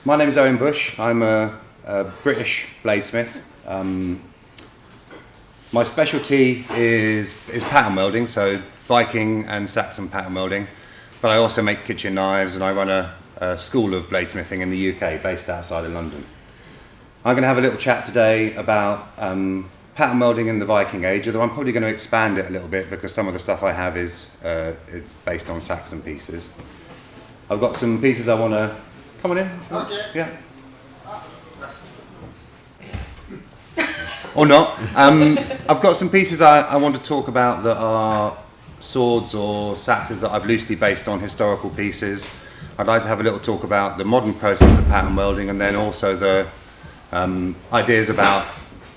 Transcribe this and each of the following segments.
My name is Owen Bush. I'm a British bladesmith. My specialty is pattern welding, so Viking and Saxon pattern welding. But I also make kitchen knives, and I run a school of bladesmithing in the UK, based outside of London. I'm going to have a little chat today about pattern welding in the Viking Age, although I'm probably going to expand it a little bit because some of the stuff I have is it's based on Saxon pieces. I've got some pieces I want to... Come on in. Okay. Yeah. Or not. I've got some pieces I want to talk about that are swords or saxes that I've loosely based on historical pieces. I'd like to have a little talk about the modern process of pattern welding, and then also the ideas about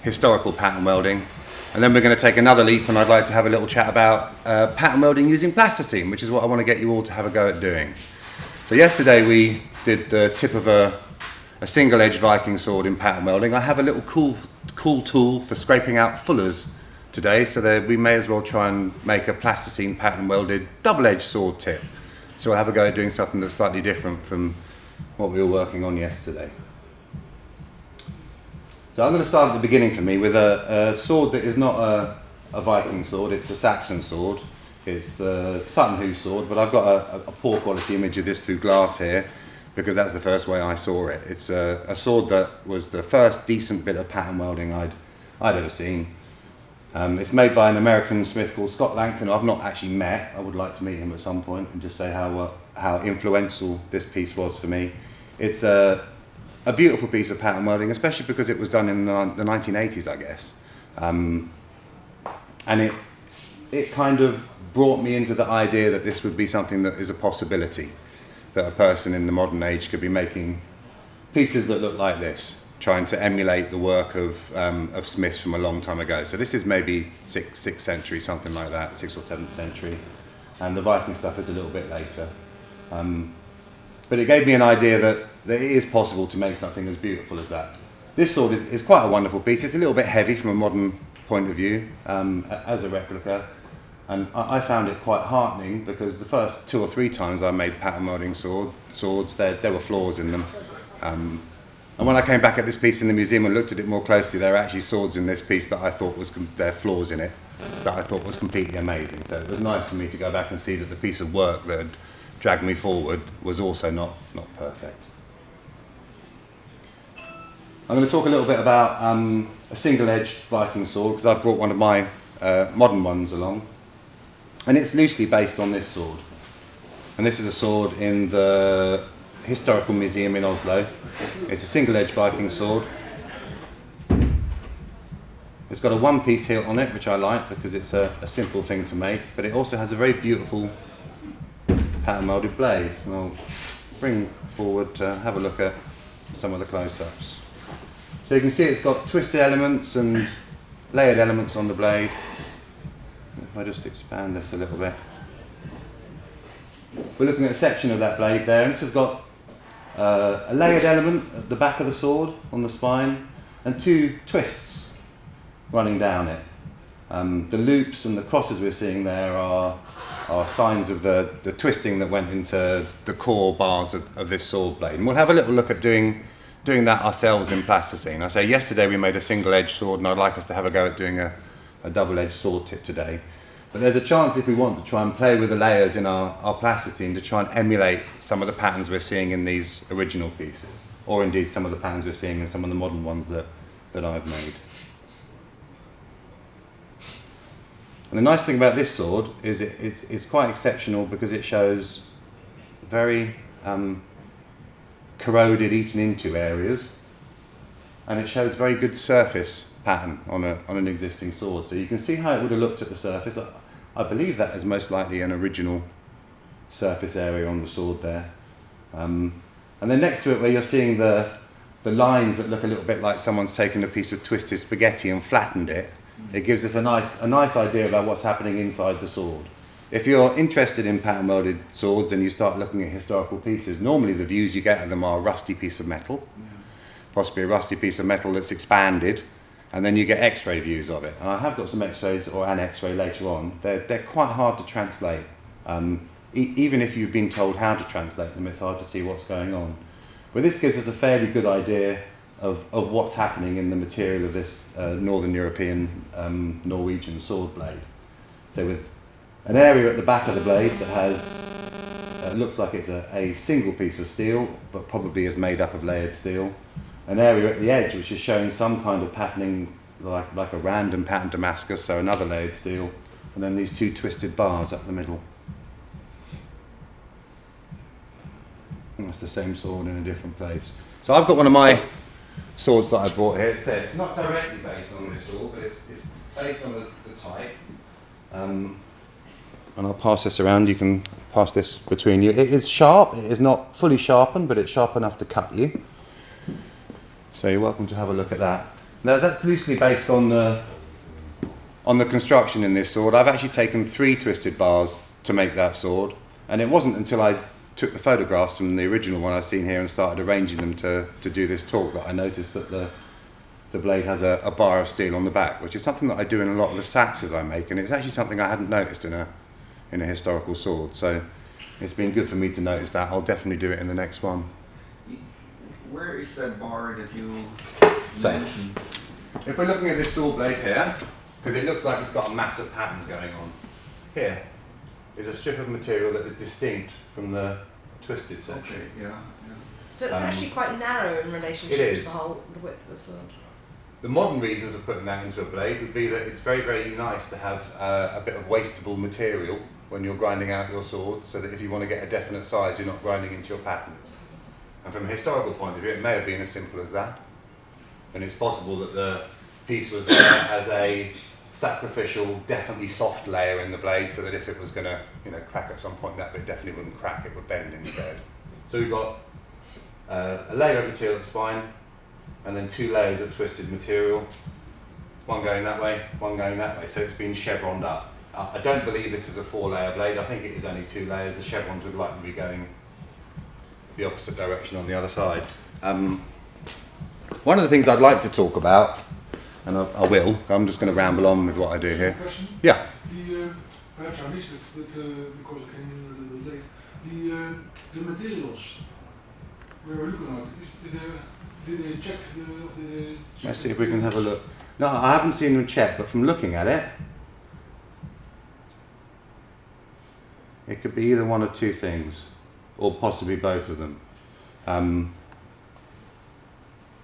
historical pattern welding. And then we're going to take another leap, and I'd like to have a little chat about pattern welding using plasticine, which is what I want to get you all to have a go at doing. So yesterday we did the tip of a single-edged Viking sword in pattern welding. I have a little cool tool for scraping out fullers today, so that we may as well try and make a plasticine pattern welded double-edged sword tip. So we'll have a go at doing something that's slightly different from what we were working on yesterday. So I'm going to start at the beginning for me with a sword that is not a Viking sword, it's a Saxon sword. It's the Sutton Hoo sword, but I've got a poor quality image of this through glass here because that's the first way I saw it. It's a sword that was the first decent bit of pattern welding I'd ever seen. It's made by an American smith called Scott Langton, who I've not actually met. I would like to meet him at some point and just say how influential this piece was for me. It's a beautiful piece of pattern welding, especially because it was done in the 1980s, I guess. And it kind of brought me into the idea that this would be something that is a possibility, that a person in the modern age could be making pieces that look like this, trying to emulate the work of smiths from a long time ago. So this is maybe 6th century, something like that, 6th or 7th century, and the Viking stuff is a little bit later. But it gave me an idea that it is possible to make something as beautiful as that. This sword is quite a wonderful piece. It's a little bit heavy from a modern point of view as a replica. And I found it quite heartening because the first 2 or 3 times I made pattern welding swords, there were flaws in them. And when I came back at this piece in the museum and looked at it more closely, there are actually swords in this piece that I thought there are flaws in it, that I thought was completely amazing. So it was nice for me to go back and see that the piece of work that had dragged me forward was also not perfect. I'm going to talk a little bit about a single-edged Viking sword because I brought one of my modern ones along. And it's loosely based on this sword. And this is a sword in the Historical Museum in Oslo. It's a single-edged Viking sword. It's got a one-piece hilt on it, which I like because it's a simple thing to make, but it also has a very beautiful pattern-welded blade. And I'll bring forward to have a look at some of the close-ups. So you can see it's got twisted elements and layered elements on the blade. If I just expand this a little bit. We're looking at a section of that blade there, and this has got a layered element at the back of the sword on the spine and 2 twists running down it. The loops and the crosses we're seeing there are signs of the twisting that went into the core bars of this sword blade. And we'll have a little look at doing that ourselves in plasticine. I say yesterday we made a single-edged sword, and I'd like us to have a go at doing a double-edged sword tip today. But there's a chance if we want to try and play with the layers in our plasticine to try and emulate some of the patterns we're seeing in these original pieces, or indeed some of the patterns we're seeing in some of the modern ones that I've made. And the nice thing about this sword is it's quite exceptional because it shows very corroded, eaten into areas, and it shows very good surface pattern on an existing sword. So you can see how it would have looked at the surface. I believe that is most likely an original surface area on the sword there. And then next to it, where you're seeing the lines that look a little bit like someone's taken a piece of twisted spaghetti and flattened it, it gives us a nice idea about what's happening inside the sword. If you're interested in pattern welded swords and you start looking at historical pieces, normally the views you get of them are a rusty piece of metal, possibly a rusty piece of metal that's expanded, and then you get x-ray views of it. And I have got some x-rays, or an x-ray later on. They're quite hard to translate. Even if you've been told how to translate them, it's hard to see what's going on. But this gives us a fairly good idea of what's happening in the material of this Northern European Norwegian sword blade. So with an area at the back of the blade that has, looks like it's a single piece of steel, but probably is made up of layered steel. An area at the edge which is showing some kind of patterning, like a random pattern Damascus, so another layered steel, and then these two twisted bars up the middle. And that's the same sword in a different place. So I've got one of my swords that I bought here. It's not directly based on this sword, but it's based on the type. And I'll pass this around. You can pass this between you. It is sharp. It is not fully sharpened, but it's sharp enough to cut you. So you're welcome to have a look at that. Now that's loosely based on the construction in this sword. I've actually taken 3 twisted bars to make that sword, and it wasn't until I took the photographs from the original one I've seen here and started arranging them to do this talk that I noticed that the blade has a bar of steel on the back, which is something that I do in a lot of the saxes I make, and it's actually something I hadn't noticed in a historical sword. So it's been good for me to notice that. I'll definitely do it in the next one. Where is that bar that you mentioned? If we're looking at this sword blade here, because it looks like it's got massive patterns going on, here is a strip of material that is distinct from the twisted section. Okay, yeah. So it's actually quite narrow in relationship to the width of the sword. The modern reason for putting that into a blade would be that it's very, very nice to have a bit of wastable material when you're grinding out your sword, so that if you want to get a definite size, you're not grinding into your pattern. And from a historical point of view, it may have been as simple as that. And it's possible that the piece was there as a sacrificial, definitely soft layer in the blade, so that if it was going to, crack at some point, that bit definitely wouldn't crack; it would bend instead. So we've got a layer of material at the spine, and then 2 layers of twisted material, one going that way, one going that way. So it's been chevroned up. I don't believe this is a 4-layer blade. I think it is only 2 layers. The chevrons would likely be going the opposite direction on the other side. One of the things I'd like to talk about, and I will, I'm just going to ramble on with what I do here. Question? Yeah. Perhaps I missed it, but because I came in a little late. The materials we were looking at, did they check the Let's see if we can have a look. No, I haven't seen them check, but from looking at it, it could be either one of 2 things, or possibly both of them.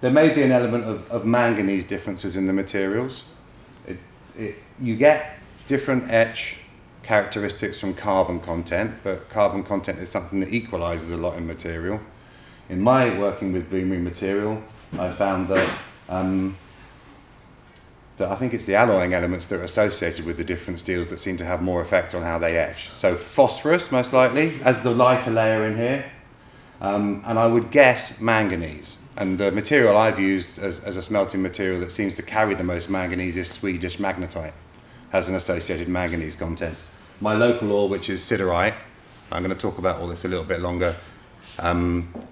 There may be an element of manganese differences in the materials. You get different etch characteristics from carbon content, but carbon content is something that equalizes a lot in material. In my working with blue moon material, I found that I think it's the alloying elements that are associated with the different steels that seem to have more effect on how they etch. So phosphorus, most likely, as the lighter layer in here, and I would guess manganese. And the material I've used as a smelting material that seems to carry the most manganese is Swedish magnetite, has an associated manganese content. My local ore, which is siderite, I'm going to talk about all this a little bit longer,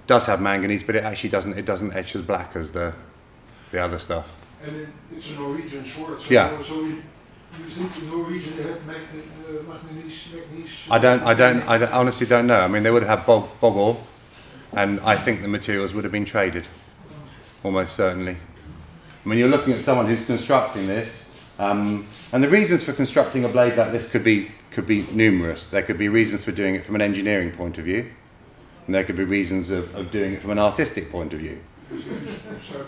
does have manganese, but it actually doesn't etch as black as the other stuff. And it's a Norwegian sword, so, yeah. So you think the Norwegian had magnesium? I honestly don't know. I mean, they would have bog ore, and I think the materials would have been traded, almost certainly. I mean, you're looking at someone who's constructing this, and the reasons for constructing a blade like this could be numerous. There could be reasons for doing it from an engineering point of view, and there could be reasons of doing it from an artistic point of view. Because if you start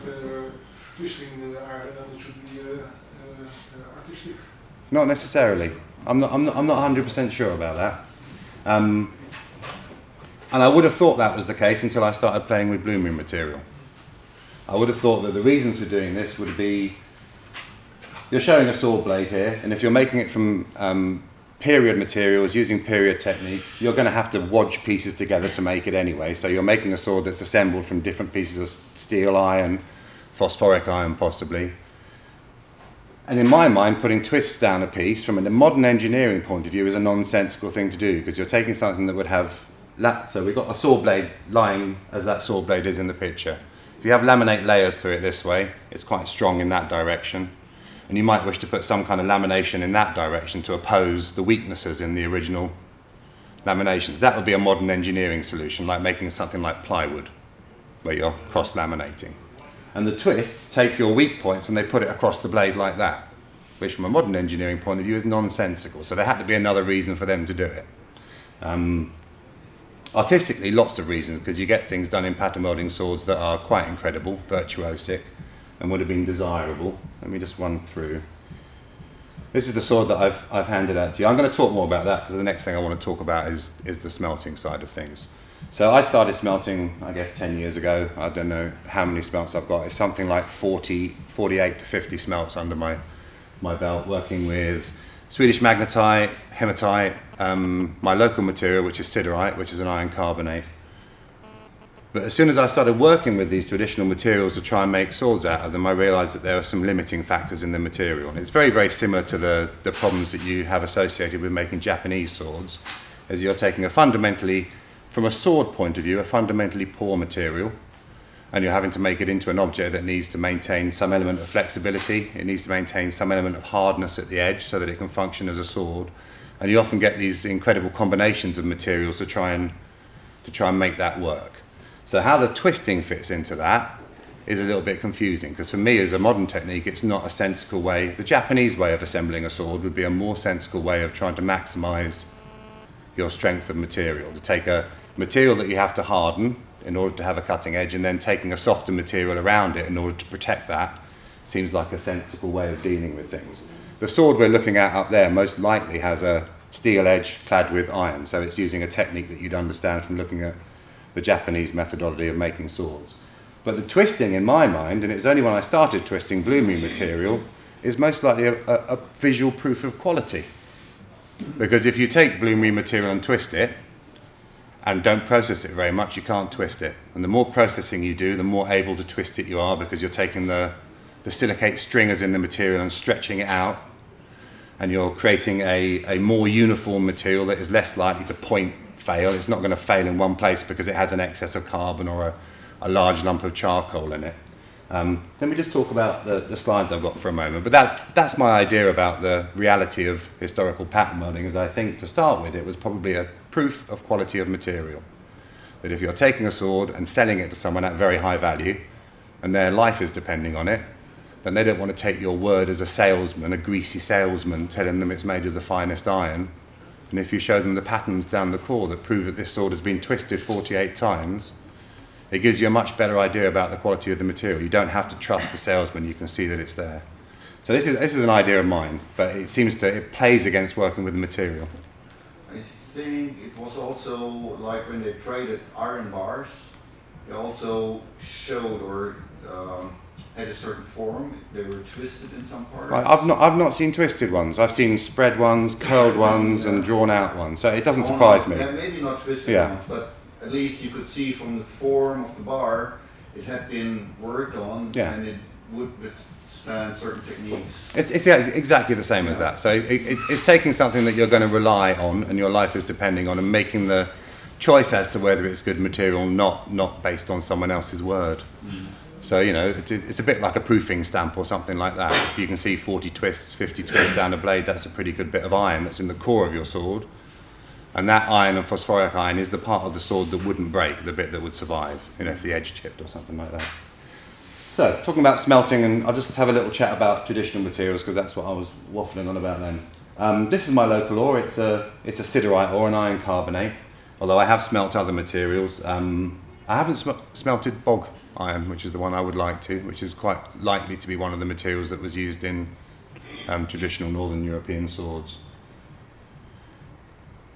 twisting the iron, then it should be artistic. Not necessarily. I'm not 100% sure about that. And I would have thought that was the case until I started playing with blue moon material. I would have thought that the reasons for doing this would be, you're showing a sword blade here, and if you're making it from period materials, using period techniques, you're going to have to wodge pieces together to make it anyway. So you're making a sword that's assembled from different pieces of steel iron, phosphoric iron possibly. And in my mind, putting twists down a piece from a modern engineering point of view is a nonsensical thing to do, because you're taking something that would have, so we've got a saw blade lying as that saw blade is in the picture. If you have laminate layers through it this way, it's quite strong in that direction. And you might wish to put some kind of lamination in that direction to oppose the weaknesses in the original laminations. That would be a modern engineering solution, like making something like plywood. where you're cross-laminating. And the twists take your weak points and they put it across the blade like that, which from a modern engineering point of view is nonsensical. So there had to be another reason for them to do it. Artistically, lots of reasons, because you get things done in pattern welding swords that are quite incredible, virtuosic, and would have been desirable. Let me just run through. This is the sword that I've handed out to you. I'm going to talk more about that because the next thing I want to talk about is the smelting side of things. So I started smelting, I guess, 10 years ago. I don't know how many smelts I've got. It's something like 48 to 50 smelts under my belt, working with Swedish magnetite, hematite, my local material, which is siderite, which is an iron carbonate. But as soon as I started working with these traditional materials to try and make swords out of them, I realized that there are some limiting factors in the material. And it's very, very similar to the problems that you have associated with making Japanese swords, as you're taking from a sword point of view, a fundamentally poor material, and you're having to make it into an object that needs to maintain some element of flexibility. It needs to maintain some element of hardness at the edge so that it can function as a sword. And you often get these incredible combinations of materials to try and make that work. So how the twisting fits into that is a little bit confusing, because for me as a modern technique, it's not a sensible way. The Japanese way of assembling a sword would be a more sensible way of trying to maximize your strength of material, to take a material that you have to harden in order to have a cutting edge, and then taking a softer material around it in order to protect that seems like a sensible way of dealing with things. The sword we're looking at up there most likely has a steel edge clad with iron, so it's using a technique that you'd understand from looking at the Japanese methodology of making swords. But the twisting, in my mind, and it's only when I started twisting blue mean material, is most likely a visual proof of quality. Because if you take blue mean material and twist it, and don't process it very much, you can't twist it. And the more processing you do, the more able to twist it you are, because you're taking the silicate stringers in the material and stretching it out, and you're creating a more uniform material that is less likely to fail. It's not going to fail in one place because it has an excess of carbon or a large lump of charcoal in it. Let me just talk about the slides I've got for a moment. But that's my idea about the reality of historical pattern welding, is I think to start with it was probably a proof of quality of material. That if you're taking a sword and selling it to someone at very high value, and their life is depending on it, then they don't want to take your word as a salesman, a greasy salesman, telling them it's made of the finest iron. And if you show them the patterns down the core that prove that this sword has been twisted 48 times, it gives you a much better idea about the quality of the material. You don't have to trust the salesman, you can see that it's there. So this is an idea of mine, but it plays against working with the material. I think it was also like when they traded iron bars, they also showed or had a certain form. They were twisted in some parts. I've not seen twisted ones. I've seen spread ones, curled ones, and drawn out ones. So it doesn't surprise me. Yeah, maybe not twisted ones, but at least you could see from the form of the bar, it had been worked on, and it would withstand certain techniques. It's exactly the same as that. So it's taking something that you're going to rely on and your life is depending on, and making the choice as to whether it's good material, not based on someone else's word. Mm. So, it's a bit like a proofing stamp or something like that. If you can see 40 twists, 50 twists down a blade, that's a pretty good bit of iron that's in the core of your sword. And that iron and phosphoric iron is the part of the sword that wouldn't break, the bit that would survive, if the edge chipped or something like that. So, talking about smelting, and I'll just have a little chat about traditional materials, because that's what I was waffling on about then. This is my local ore. It's a siderite ore, an iron carbonate, although I have smelt other materials. I haven't smelted bog iron, which is the one I would like to, which is quite likely to be one of the materials that was used in traditional Northern European swords.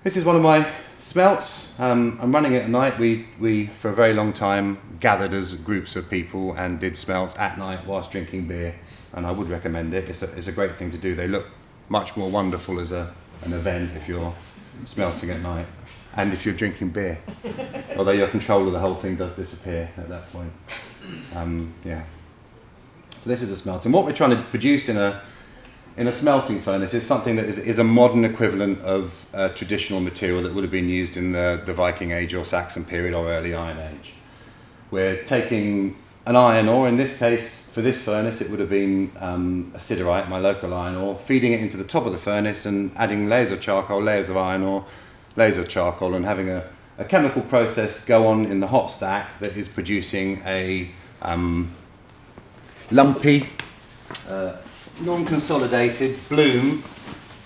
This is one of my smelts. I'm running it at night. We for a very long time gathered as groups of people and did smelts at night whilst drinking beer, and I would recommend it. It's a great thing to do. They look much more wonderful as an event if you're smelting at night. And if you're drinking beer, although your control of the whole thing does disappear at that point. So this is a smelt, and what we're trying to produce in a smelting furnace is something that is a modern equivalent of traditional material that would have been used in the Viking Age or Saxon period or early Iron Age. We're taking an iron ore, in this case, for this furnace it would have been a siderite, my local iron ore, feeding it into the top of the furnace and adding layers of charcoal, layers of iron ore, layers of charcoal, and having a a chemical process go on in the hot stack that is producing a lumpy, non-consolidated bloom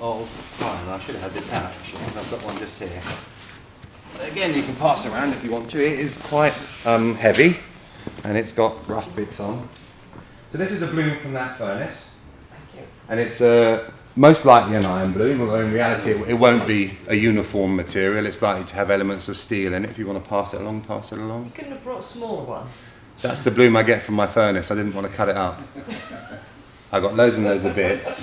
of iron. I should have had this out actually, I've got one just here. Again, you can pass around if you want to. It is quite heavy and it's got rough bits on. So this is a bloom from that furnace. Thank you. And it's most likely an iron bloom, although in reality it won't be a uniform material. It's likely to have elements of steel in it. If you want to pass it along, pass it along. You couldn't have brought a smaller one. That's the bloom I get from my furnace. I didn't want to cut it up. I got loads and loads of bits.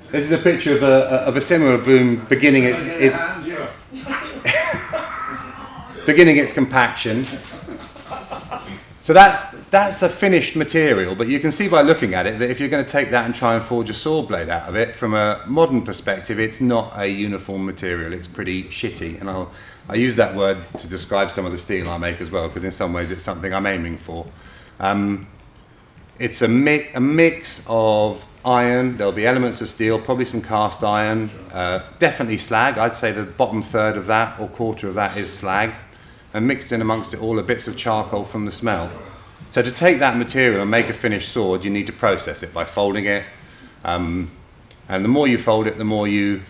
This is a picture of a similar bloom beginning its beginning its compaction. So that's a finished material, but you can see by looking at it that if you're going to take that and try and forge a saw blade out of it, from a modern perspective, it's not a uniform material. It's pretty shitty, and I use that word to describe some of the steel I make as well, because in some ways it's something I'm aiming for. It's a mix of iron. There'll be elements of steel, probably some cast iron, definitely slag. I'd say the bottom third of that or quarter of that is slag, and mixed in amongst it all are bits of charcoal from the smelt. So to take that material and make a finished sword, you need to process it by folding it, and the more you fold it, the more you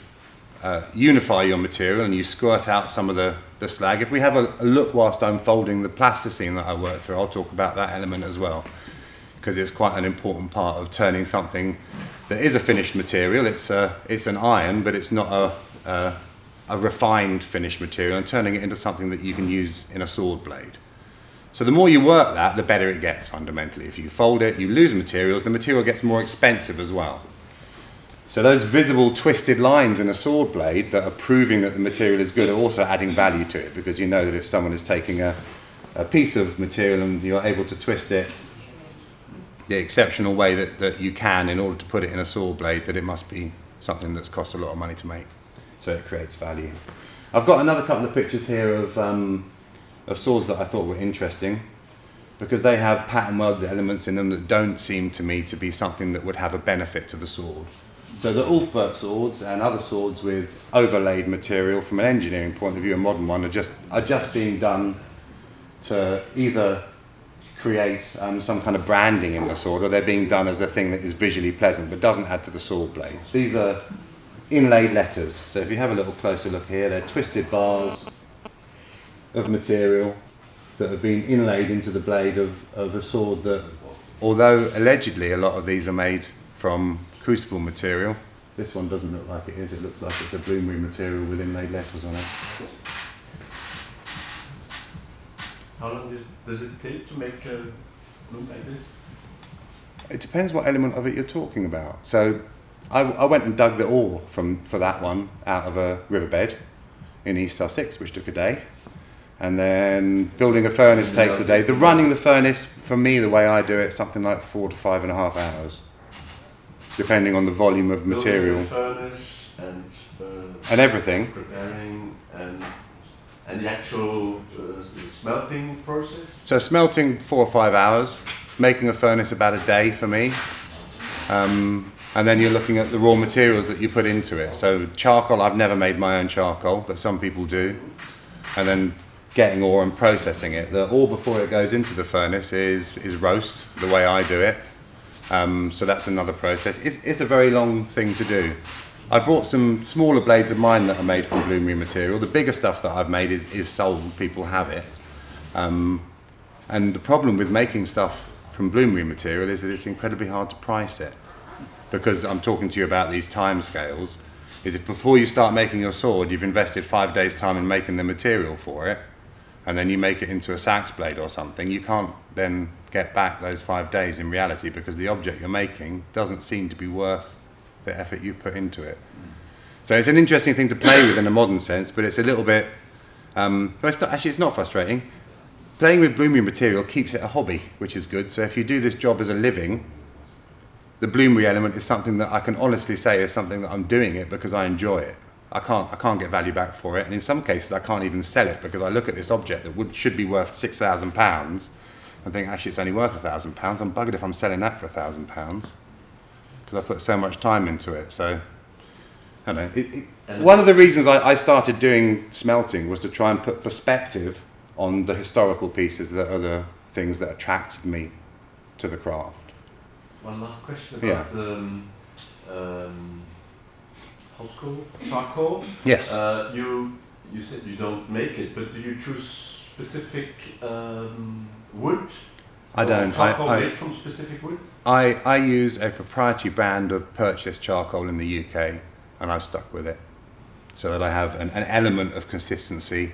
unify your material and you squirt out some of the slag. If we have a look whilst I'm folding the plasticine that I work through, I'll talk about that element as well, because it's quite an important part of turning something that is a finished material. It's an iron, but it's not a refined finished material, and turning it into something that you can use in a sword blade. So the more you work that, the better it gets fundamentally. If you fold it, you lose materials, the material gets more expensive as well. So those visible twisted lines in a sword blade that are proving that the material is good are also adding value to it, because you know that if someone is taking a piece of material and you're able to twist it the exceptional way that you can in order to put it in a sword blade, that it must be something that's cost a lot of money to make. So it creates value. I've got another couple of pictures here of swords that I thought were interesting, because they have pattern-welded elements in them that don't seem to me to be something that would have a benefit to the sword. So the Ulfberg swords and other swords with overlaid material, from an engineering point of view, a modern one, are just being done to either create some kind of branding in the sword, or they're being done as a thing that is visually pleasant but doesn't add to the sword blade. These are inlaid letters. So if you have a little closer look here, they're twisted bars of material that have been inlaid into the blade of a sword that, although allegedly a lot of these are made from crucible material, this one doesn't look like it is. It looks like it's a bloomery material with inlaid letters on it. How long does it take to make a bloom like this? It depends what element of it you're talking about. So I went and dug the ore for that one out of a riverbed in East Sussex, which took a day. And then building a furnace takes a day. Running the furnace, for me, the way I do it, something like 4 to 5.5 hours, depending on the volume of material. Building the furnace and everything. Preparing and the actual smelting process? So smelting 4 or 5 hours, making a furnace about a day for me. And then you're looking at the raw materials that you put into it. So charcoal, I've never made my own charcoal, but some people do. And then getting ore and processing it. The ore before it goes into the furnace is roast, the way I do it. So that's another process. It's a very long thing to do. I brought some smaller blades of mine that are made from bloomery material. The bigger stuff that I've made is sold, people have it. And the problem with making stuff from bloomery material is that it's incredibly hard to price it. Because I'm talking to you about these time scales, is if before you start making your sword, you've invested 5 days' time in making the material for it, and then you make it into a sax blade or something, you can't then get back those 5 days in reality, because the object you're making doesn't seem to be worth the effort you put into it. So it's an interesting thing to play with in a modern sense, but it's a little bit, it's not frustrating. Playing with bloomery material keeps it a hobby, which is good. So if you do this job as a living, the bloomery element is something that I can honestly say is something that I'm doing it because I enjoy it. I can't get value back for it, and in some cases I can't even sell it, because I look at this object that should be worth £6,000 and think actually it's only worth £1,000. I'm buggered if I'm selling that for £1,000, because I put so much time into it. So I don't know. one of the reasons I started doing smelting was to try and put perspective on the historical pieces that are the things that attracted me to the craft. One last question about the hot school charcoal. Yes. You said you don't make it, but do you choose specific wood? I don't. Charcoal made from specific wood? I use a proprietary brand of purchased charcoal in the UK, and I've stuck with it, so that I have an element of consistency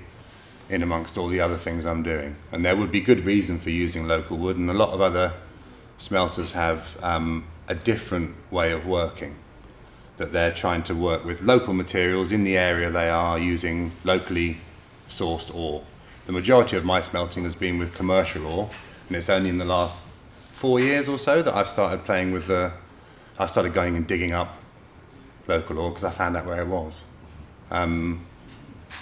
in amongst all the other things I'm doing. And there would be good reason for using local wood, and a lot of other smelters have a different way of working, that they're trying to work with local materials in the area they are, using locally sourced ore. The majority of my smelting has been with commercial ore, and it's only in the last 4 years or so that I've started playing with I started going and digging up local ore, because I found out where it was.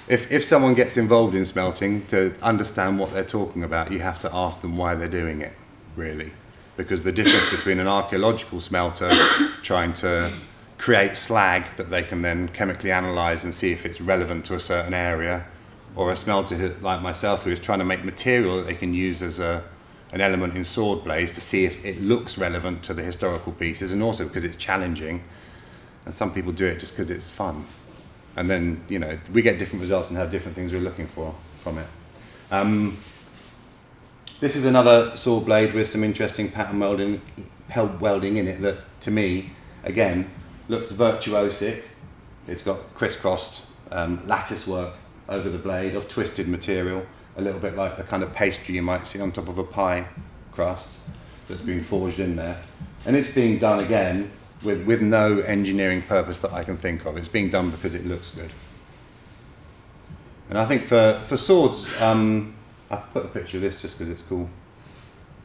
If someone gets involved in smelting, to understand what they're talking about, you have to ask them why they're doing it, really. Because the difference between an archaeological smelter trying to create slag that they can then chemically analyse and see if it's relevant to a certain area, or a smelter like myself who is trying to make material that they can use as an element in sword blades to see if it looks relevant to the historical pieces, and also because it's challenging. And some people do it just because it's fun. And then, you know, we get different results and have different things we're looking for from it. This is another sword blade with some interesting pattern welding in it that, to me, again, looks virtuosic. It's got crisscrossed lattice work over the blade of twisted material, a little bit like the kind of pastry you might see on top of a pie crust that's been forged in there. And it's being done again with no engineering purpose that I can think of. It's being done because it looks good. And I think for swords, I put a picture of this just because it's cool.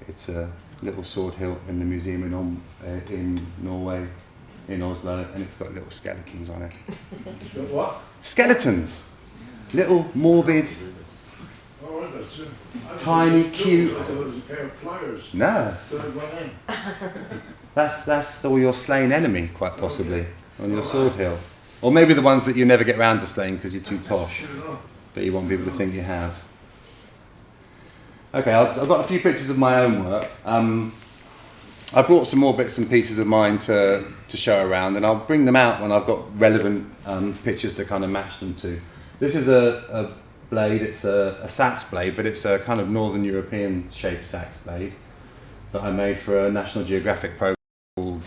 It's a little sword hilt in the museum in Norway, in Oslo, and it's got little skeletons on it. What? Skeletons! Little, morbid, Oh, tiny, cute. Like a little pair of pliers. No, So it went in. that's all your slain enemy, quite possibly, on your sword hilt. Or maybe the ones that you never get round to slaying because you're too posh, but you want people to think you have. Okay, I've got a few pictures of my own work. I brought some more bits and pieces of mine to show around, and I'll bring them out when I've got relevant pictures to kind of match them to. This is a blade, it's a sax blade, but it's a kind of Northern European shaped sax blade that I made for a National Geographic program called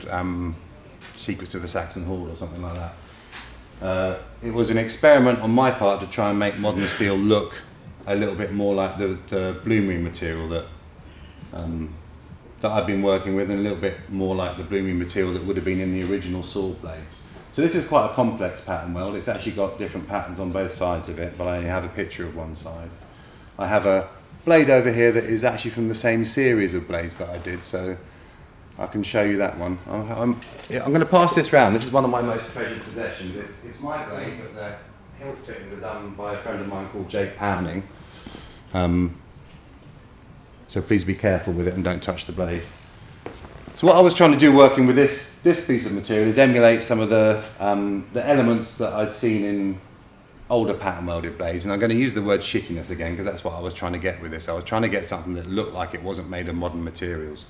Secrets of the Saxon Hall or something like that. It was an experiment on my part to try and make modern steel look a little bit more like the blue-green material that I've been working with, and a little bit more like the blue-green material that would have been in the original sword blades. So this is quite a complex pattern weld. It's actually got different patterns on both sides of it, but I only have a picture of one side. I have a blade over here that is actually from the same series of blades that I did, so I can show you that one. I'm going to pass this round. This is one of my most treasured possessions. It's my blade, but the hilt fittings are done by a friend of mine called Jake Pounding. So please be careful with it and don't touch the blade. So what I was trying to do working with this piece of material is emulate some of the elements that I'd seen in older pattern welded blades, and I'm going to use the word shittiness again because that's what I was trying to get with this. I was trying to get something that looked like it wasn't made of modern materials.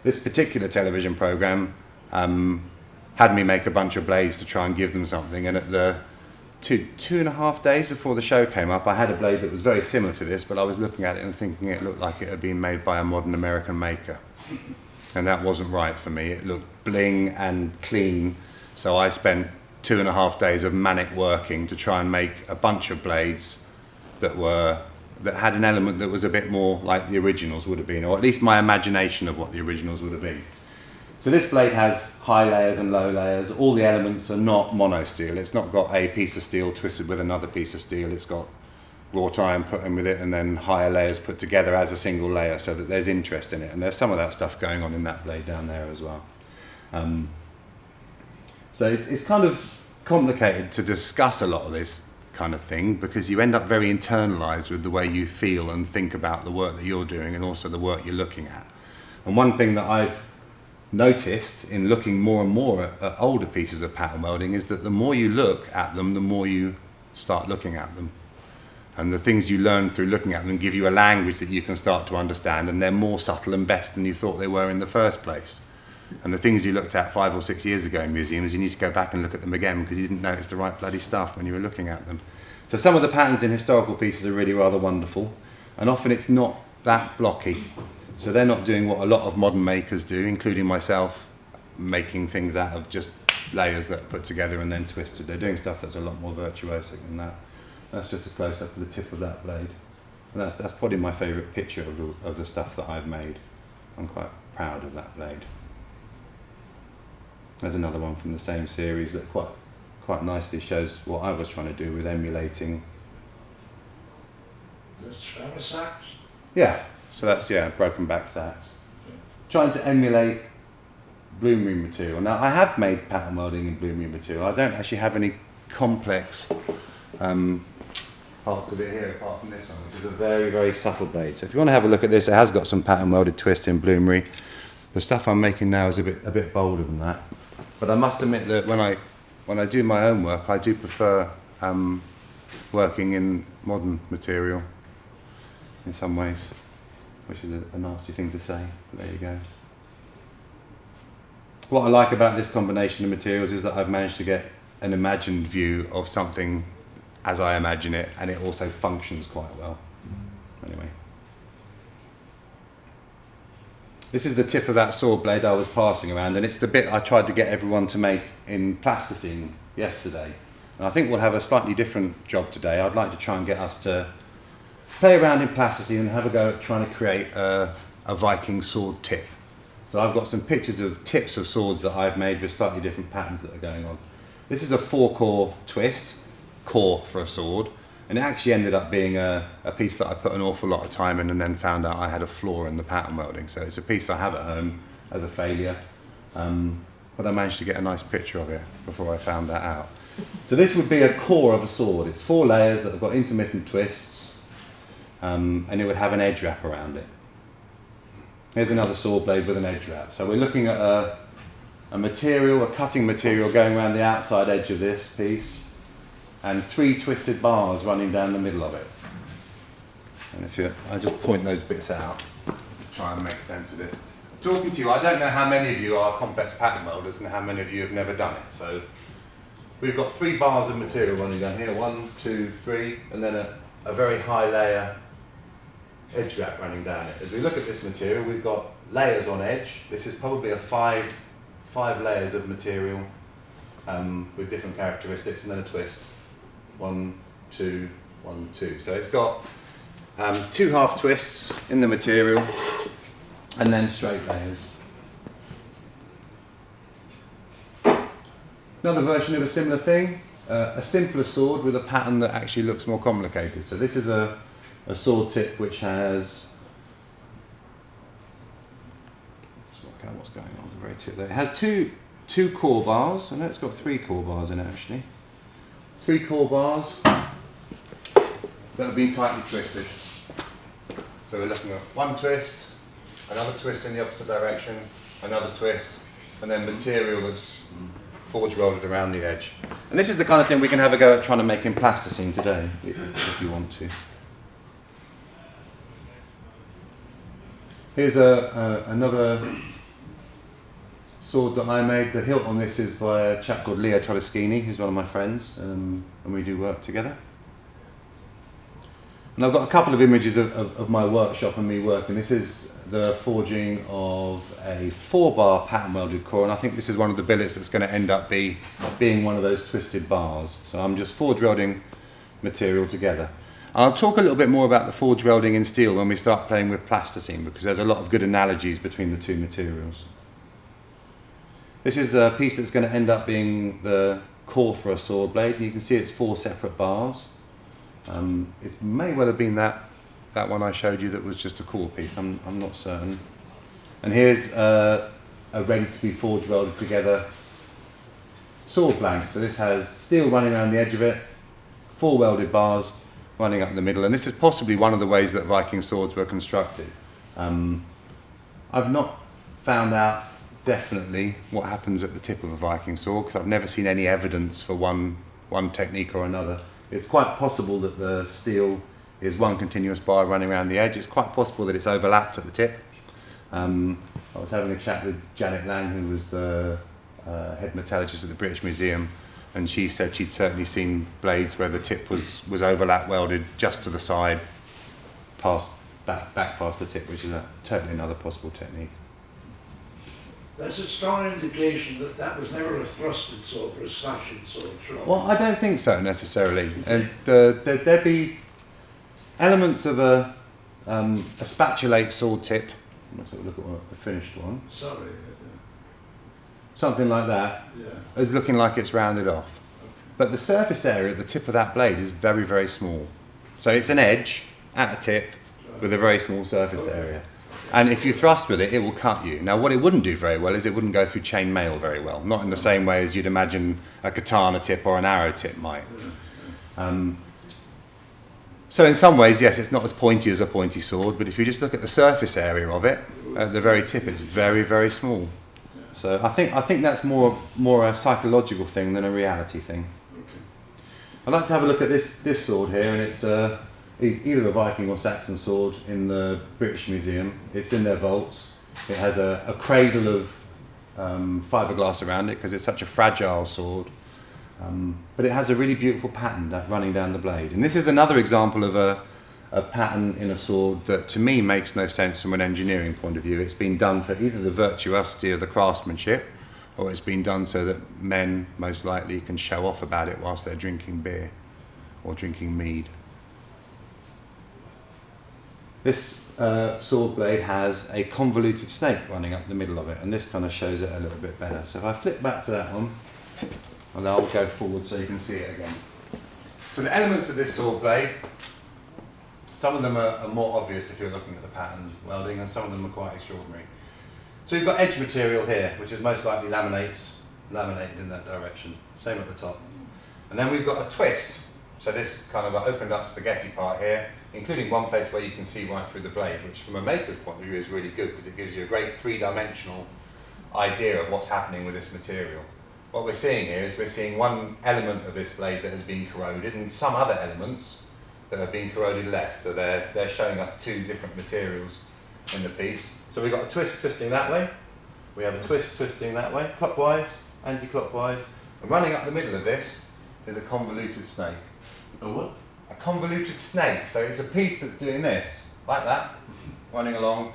This particular television program had me make a bunch of blades to try and give them something, and at the two and a half days before the show came up, I had a blade that was very similar to this, but I was looking at it and thinking it looked like it had been made by a modern American maker. And that wasn't right for me. It looked bling and clean, so I spent 2.5 days of manic working to try and make a bunch of blades that had an element that was a bit more like the originals would have been, or at least my imagination of what the originals would have been. So this blade has high layers and low layers. All the elements are not mono steel. It's not got a piece of steel twisted with another piece of steel. It's got wrought iron put in with it, and then higher layers put together as a single layer, so that there's interest in it. And there's some of that stuff going on in that blade down there as well. So it's kind of complicated to discuss a lot of this kind of thing, because you end up very internalized with the way you feel and think about the work that you're doing, and also the work you're looking at. And one thing that I've noticed in looking more and more at older pieces of pattern welding is that the more you look at them, the more you start looking at them. And the things you learn through looking at them give you a language that you can start to understand, and they're more subtle and better than you thought they were in the first place. And the things you looked at 5 or 6 years ago in museums, you need to go back and look at them again because you didn't notice the right bloody stuff when you were looking at them. So some of the patterns in historical pieces are really rather wonderful, and often it's not that blocky. So they're not doing what a lot of modern makers do, including myself, making things out of just layers that are put together and then twisted. They're doing stuff that's a lot more virtuosic than that. That's just a close-up of the tip of that blade. And that's probably my favourite picture of the stuff that I've made. I'm quite proud of that blade. There's another one from the same series that quite nicely shows what I was trying to do with emulating. That's hammer sacks. Yeah, so that's, broken back sacks. Trying to emulate bloomery material. Now, I have made pattern welding in bloomery material. I don't actually have any complex parts of it here, apart from this one, which is a very, very subtle blade. So if you want to have a look at this, it has got some pattern welded twists in bloomery. The stuff I'm making now is a bit bolder than that. But I must admit that when I do my own work, I do prefer working in modern material in some ways, which is a nasty thing to say, but there you go. What I like about this combination of materials is that I've managed to get an imagined view of something as I imagine it, and it also functions quite well. Anyway. This is the tip of that saw blade I was passing around, and it's the bit I tried to get everyone to make in plasticine yesterday. And I think we'll have a slightly different job today. I'd like to try and get us to play around in plasticine and have a go at trying to create a Viking sword tip. So I've got some pictures of tips of swords that I've made with slightly different patterns that are going on. This is a 4-core twist, core for a sword, and it actually ended up being a piece that I put an awful lot of time in and then found out I had a flaw in the pattern welding. So it's a piece I have at home as a failure, but I managed to get a nice picture of it before I found that out. So this would be a core of a sword. It's 4 layers that have got intermittent twists, and it would have an edge wrap around it. Here's another saw blade with an edge wrap. So we're looking at a material, a cutting material going around the outside edge of this piece, and 3 twisted bars running down the middle of it. And I just point those bits out to try and make sense of this. Talking to you, I don't know how many of you are complex pattern welders and how many of you have never done it. So we've got 3 bars of material running down here, 1, 2, 3, and then a very high layer edge wrap running down it. As we look at this material, we've got layers on edge. This is probably a 5 layers of material with different characteristics, and then a twist. 1, 2, 1, 2. So it's got 2 half twists in the material and then straight layers. Another version of a similar thing, a simpler sword with a pattern that actually looks more complicated. So this is a sword tip which has, let's work out what's going on the very tip there. It has two core bars. I know it's got 3 core bars in it actually. 3 core bars that have been tightly twisted. So we're looking at 1 twist, another twist in the opposite direction, another twist, and then material that's forge welded around the edge. And this is the kind of thing we can have a go at trying to make in plasticine today, if you want to. Here's another sword that I made. The hilt on this is by a chap called Leo Toloschini, who's one of my friends, and we do work together. And I've got a couple of images of my workshop and me working. This is the forging of a 4-bar pattern welded core, and I think this is one of the billets that's going to end up being one of those twisted bars. So I'm just forge welding material together. I'll talk a little bit more about the forge welding in steel when we start playing with plasticine, because there's a lot of good analogies between the 2 materials. This is a piece that's going to end up being the core for a sword blade, and you can see it's 4 separate bars. It may well have been that one I showed you that was just a core piece, I'm not certain. And here's a ready to be forge welded together sword blank. So this has steel running around the edge of it, 4 welded bars running up the middle, and this is possibly one of the ways that Viking swords were constructed. I've not found out definitely what happens at the tip of a Viking sword, because I've never seen any evidence for one technique or another. It's quite possible that the steel is one continuous bar running around the edge. It's quite possible that it's overlapped at the tip. I was having a chat with Janet Lang, who was the head metallurgist at the British Museum, and she said she'd certainly seen blades where the tip was overlap welded just to the side, back past the tip, which is totally another possible technique. That's a strong indication that that was never a thrusted sword, but a slashing sword. Sure. Well, I don't think so necessarily. And there'd be elements of a spatulate sword tip. Let's have a look at the finished one. Sorry. Something like that. Yeah. It's looking like it's rounded off. Okay. But the surface area at the tip of that blade is very, very small. So it's an edge at a tip with a very small surface area. And if you thrust with it, it will cut you. Now, what it wouldn't do very well is it wouldn't go through chain mail very well. Not in the same way as you'd imagine a katana tip or an arrow tip might. So in some ways, yes, it's not as pointy as a pointy sword, but if you just look at the surface area of it, at the very tip, it's very, very small. So I think that's more a psychological thing than a reality thing. Okay. I'd like to have a look at this sword here, and it's either a Viking or Saxon sword in the British Museum. It's in their vaults. It has a cradle of fiberglass around it because it's such a fragile sword. But it has a really beautiful pattern running down the blade. And this is another example of a pattern in a sword that to me makes no sense from an engineering point of view. It's been done for either the virtuosity of the craftsmanship, or it's been done so that men most likely can show off about it whilst they're drinking beer or drinking mead. This sword blade has a convoluted snake running up the middle of it, and this kind of shows it a little bit better. So if I flip back to that one, and I'll go forward so you can see it again. So the elements of this sword blade, some of them are more obvious if you're looking at the pattern welding, and some of them are quite extraordinary. So you've got edge material here, which is most likely laminated in that direction. Same at the top. And then we've got a twist. So this kind of opened up spaghetti part here, including one place where you can see right through the blade, which from a maker's point of view is really good because it gives you a great three-dimensional idea of what's happening with this material. What we're seeing here is we're seeing one element of this blade that has been corroded and some other elements that have been corroded less. So they're showing us two different materials in the piece. So we've got a twist twisting that way. We have a twist twisting that way, clockwise, anti-clockwise. And running up the middle of this is a convoluted snake. A what? A convoluted snake. So it's a piece that's doing this, like that, running along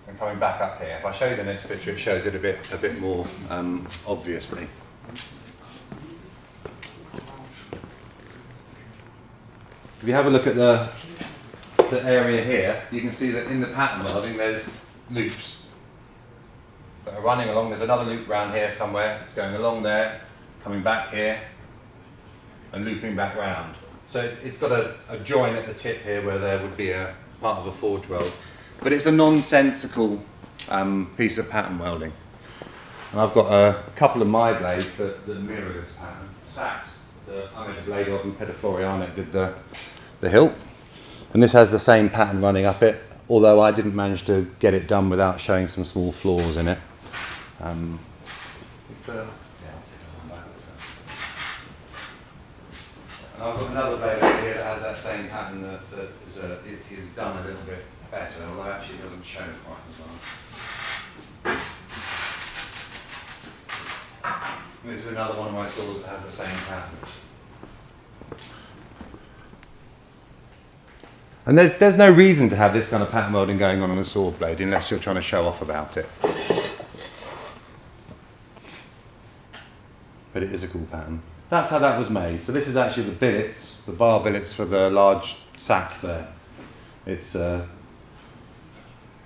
and coming back up here. If I show you the next picture, it shows it a bit more obviously. If you have a look at the area here, you can see that in the pattern welding there's loops that are running along. There's another loop round here somewhere. It's going along there, coming back here, and looping back round. So it's got a join at the tip here where there would be a part of a forge weld. But it's a nonsensical piece of pattern welding. And I've got a couple of my blades that mirror this pattern. Sax, I made a blade of, and Pediforiane did the hilt. And this has the same pattern running up it, although I didn't manage to get it done without showing some small flaws in it. And I've got another blade over here that has that same pattern that is done a little bit better, although actually it doesn't show quite as well. And this is another one of my swords that has the same pattern. And there's no reason to have this kind of pattern welding going on a sword blade unless you're trying to show off about it. But it is a cool pattern. That's how that was made. So this is actually the billets, the bar billets for the large sacks there. It's the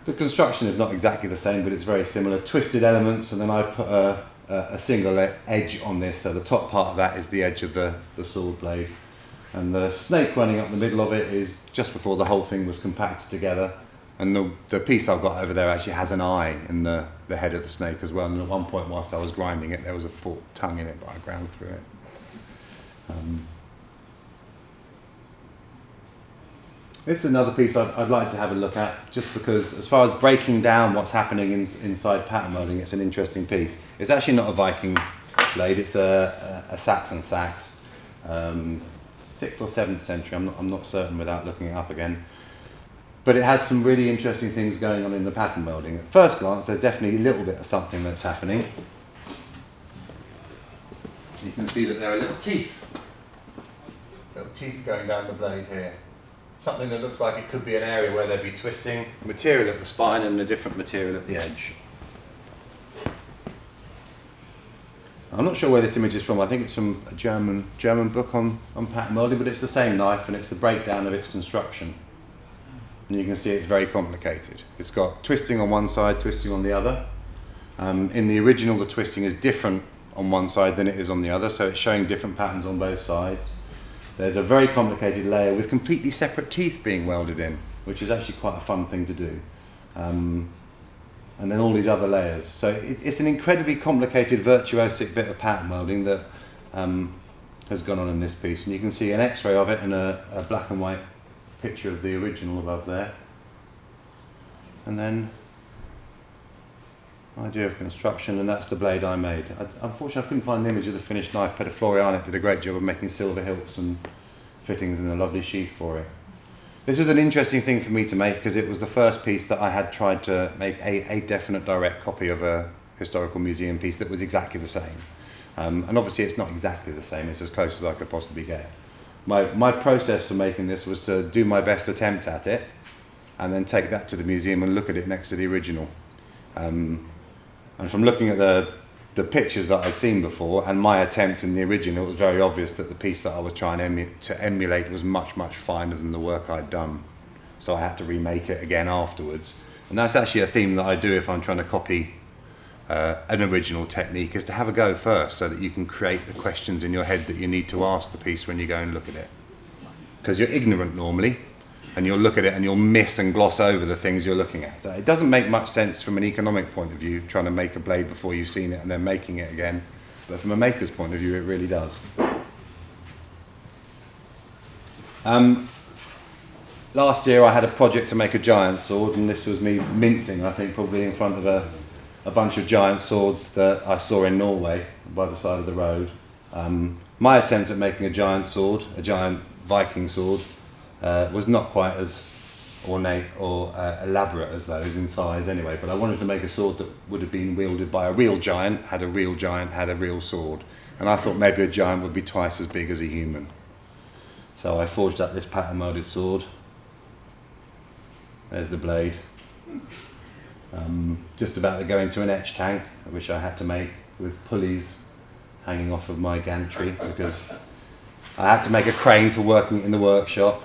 construction is not exactly the same, but it's very similar. Twisted elements, and then I've put a single edge on this. So the top part of that is the edge of the sword blade. And the snake running up the middle of it is just before the whole thing was compacted together. And the piece I've got over there actually has an eye in the head of the snake as well. And at one point whilst I was grinding it, there was a forked tongue in it, but I ground through it. This is another piece I'd like to have a look at, just because as far as breaking down what's happening inside pattern welding, it's an interesting piece. It's actually not a Viking blade, it's a Saxon sax, 6th or 7th century, I'm not certain without looking it up again. But it has some really interesting things going on in the pattern welding. At first glance, there's definitely a little bit of something that's happening. You can see that there are little teeth going down the blade here. Something that looks like it could be an area where there'd be twisting material at the spine and a different material at the edge. I'm not sure where this image is from. I think it's from a German book on pattern welding, but it's the same knife and it's the breakdown of its construction. And you can see it's very complicated. It's got twisting on one side, twisting on the other. In the original, the twisting is different on one side than it is on the other, so it's showing different patterns on both sides. There's a very complicated layer with completely separate teeth being welded in, which is actually quite a fun thing to do. And then all these other layers. So it's an incredibly complicated, virtuosic bit of pattern welding that has gone on in this piece. And you can see an X-ray of it and a black and white picture of the original above there. And then idea of construction, and that's the blade I made. Unfortunately, I couldn't find an image of the finished knife. Peter Florianek did a great job of making silver hilts and fittings and a lovely sheath for it. This was an interesting thing for me to make because it was the first piece that I had tried to make a definite direct copy of a historical museum piece that was exactly the same. And obviously it's not exactly the same, it's as close as I could possibly get. My process for making this was to do my best attempt at it and then take that to the museum and look at it next to the original. And from looking at the pictures that I'd seen before and my attempt in the original, it was very obvious that the piece that I was trying to emulate was much, much finer than the work I'd done. So I had to remake it again afterwards. And that's actually a theme that I do if I'm trying to copy an original technique, is to have a go first so that you can create the questions in your head that you need to ask the piece when you go and look at it. Because you're ignorant normally, and you'll look at it and you'll miss and gloss over the things you're looking at. So it doesn't make much sense from an economic point of view, trying to make a blade before you've seen it and then making it again. But from a maker's point of view, it really does. Last year I had a project to make a giant sword, and this was me mincing, I think, probably in front of a bunch of giant swords that I saw in Norway by the side of the road. My attempt at making a giant sword, a giant Viking sword, was not quite as ornate or elaborate as those in size anyway, but I wanted to make a sword that would have been wielded by a real giant, had a real sword. And I thought maybe a giant would be twice as big as a human. So I forged up this pattern-welded sword. There's the blade. Just about to go into an etch tank, which I had to make with pulleys hanging off of my gantry because I had to make a crane for working in the workshop.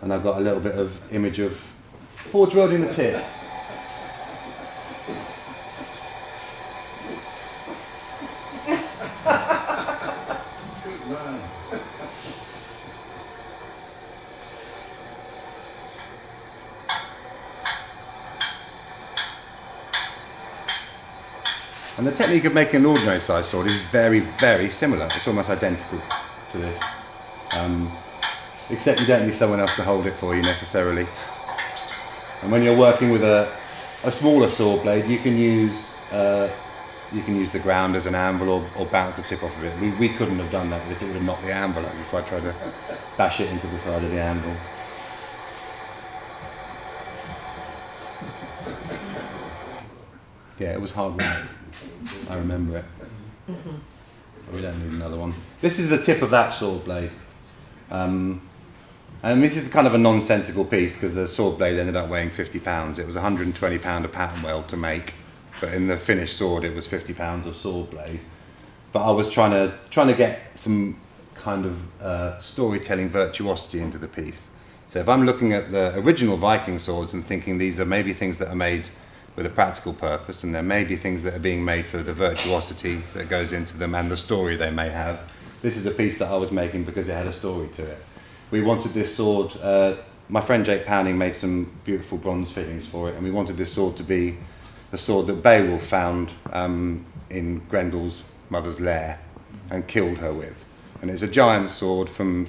And I've got a little bit of image of forge welding the tip. Good man. And the technique of making an ordinary size sword is very, very similar. It's almost identical to this. Except you don't need someone else to hold it for you necessarily. And when you're working with a smaller saw blade, you can use the ground as an anvil or bounce the tip off of it. We couldn't have done that with this. It would have knocked the anvil out if I tried to bash it into the side of the anvil. Yeah, it was hard work. I remember it. But we don't need another one. This is the tip of that sword blade. And this is kind of a nonsensical piece because the sword blade ended up weighing 50 pounds. It was £120 of pattern weld to make, but in the finished sword it was 50 pounds of sword blade. But I was trying to get some kind of storytelling virtuosity into the piece. So if I'm looking at the original Viking swords and thinking these are maybe things that are made with a practical purpose, and there may be things that are being made for the virtuosity that goes into them and the story they may have, this is a piece that I was making because it had a story to it. We wanted this sword, my friend Jake Pounding made some beautiful bronze fittings for it, and we wanted this sword to be the sword that Beowulf found in Grendel's mother's lair and killed her with. And it's a giant sword from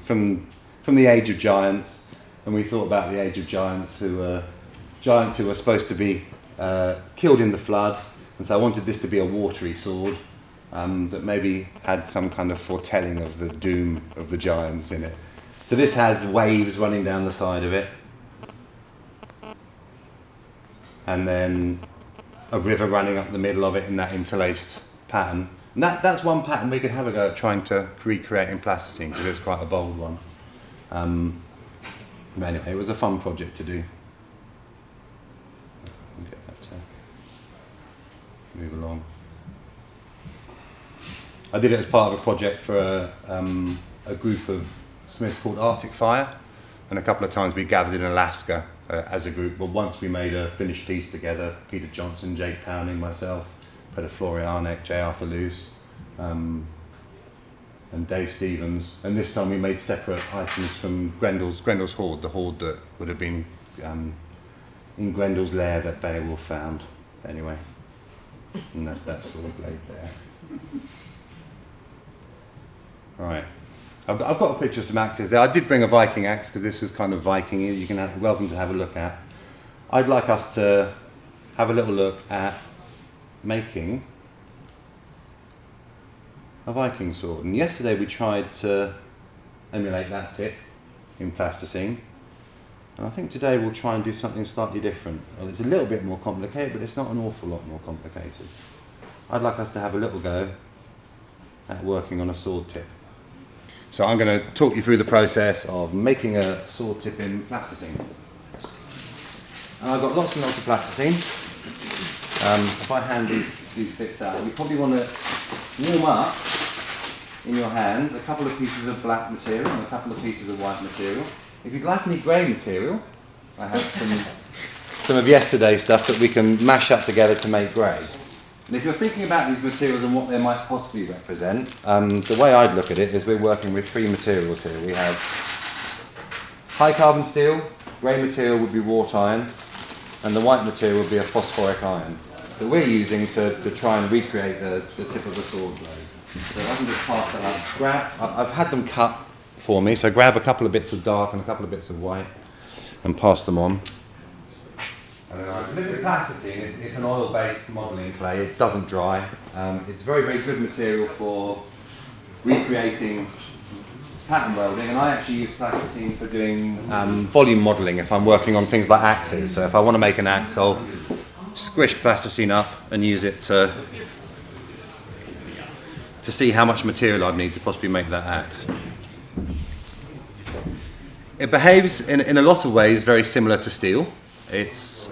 the age of giants. and we thought about the age of giants who were supposed to be killed in the flood, and so I wanted this to be a watery sword that maybe had some kind of foretelling of the doom of the giants in it. So this has waves running down the side of it, and then a river running up the middle of it in that interlaced pattern. And that's one pattern we could have a go at trying to recreate in plasticine, because it's quite a bold one. But anyway, it was a fun project to do. I'll get that to move along. I did it as part of a project for a group of smiths called Arctic Fire, and a couple of times we gathered in Alaska as a group. But once we made a finished piece together, Peter Johnson, Jake Pounding, myself, Peter Florianek, J. Arthur Luce, and Dave Stevens. And this time we made separate items from Grendel's hoard, the hoard that would have been in Grendel's lair that Beowulf found. Anyway, and that's that sword blade there. Right, I've got a picture of some axes there. I did bring a Viking axe because this was kind of Viking-y. You can welcome to have a look at. I'd like us to have a little look at making a Viking sword. And yesterday we tried to emulate that tip in plasticine. And I think today we'll try and do something slightly different. Well, it's a little bit more complicated, but it's not an awful lot more complicated. I'd like us to have a little go at working on a sword tip. So I'm going to talk you through the process of making a sword tip in plasticine. And I've got lots and lots of plasticine. If I hand these bits out, you probably want to warm up in your hands a couple of pieces of black material and a couple of pieces of white material. If you'd like any grey material, I have some of yesterday's stuff that we can mash up together to make grey. And if you're thinking about these materials and what they might possibly represent, the way I'd look at it is we're working with three materials here. We have high carbon steel, grey material would be wrought iron, and the white material would be a phosphoric iron that we're using to try and recreate the tip of the sword blade. So I can just pass that out. I've had them cut for me, so grab a couple of bits of dark and a couple of bits of white and pass them on. This is plasticine. It's an oil-based modelling clay. It doesn't dry. It's very, very good material for recreating pattern welding, and I actually use plasticine for doing volume modelling if I'm working on things like axes. So if I want to make an axe, I'll squish plasticine up and use it to see how much material I'd need to possibly make that axe. It behaves in a lot of ways very similar to steel. It's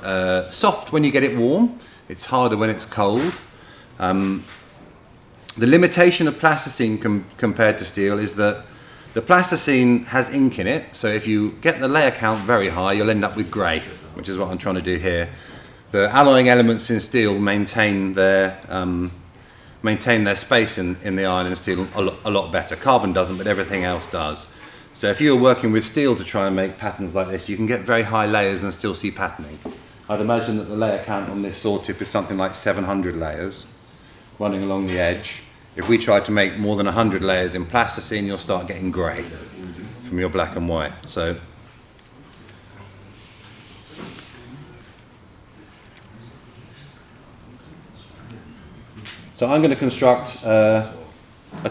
soft when you get it warm. It's harder when it's cold. The limitation of plasticine compared to steel is that the plasticine has ink in it, so if you get the layer count very high, you'll end up with grey, which is what I'm trying to do here. The alloying elements in steel maintain their space in the iron and steel a lot better. Carbon doesn't, but everything else does. So if you're working with steel to try and make patterns like this, you can get very high layers and still see patterning. I'd imagine that the layer count on this sword tip is something like 700 layers running along the edge. If we tried to make more than 100 layers in plasticine, you'll start getting grey from your black and white. So I'm going to construct a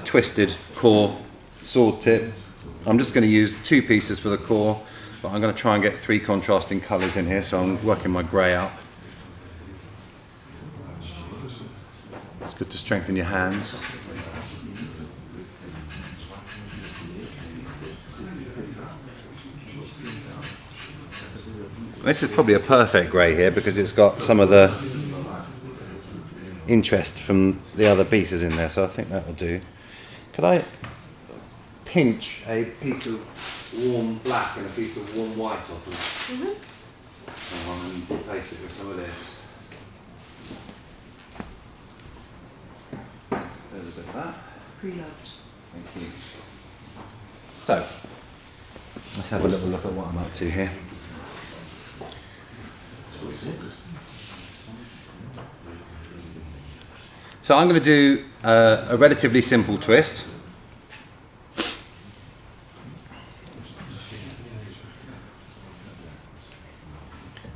twisted core sword tip. I'm just going to use two pieces for the core, but I'm going to try and get three contrasting colours in here, so I'm working my grey up. It's good to strengthen your hands. This is probably a perfect grey here because it's got some of the interest from the other pieces in there, so I think that will do. Could I pinch a piece of warm black and a piece of warm white off them? And replace it with some of this. There's a bit of that. Preload. Thank you. So, let's have a little look at what I'm up to here. So I'm going to do a relatively simple twist.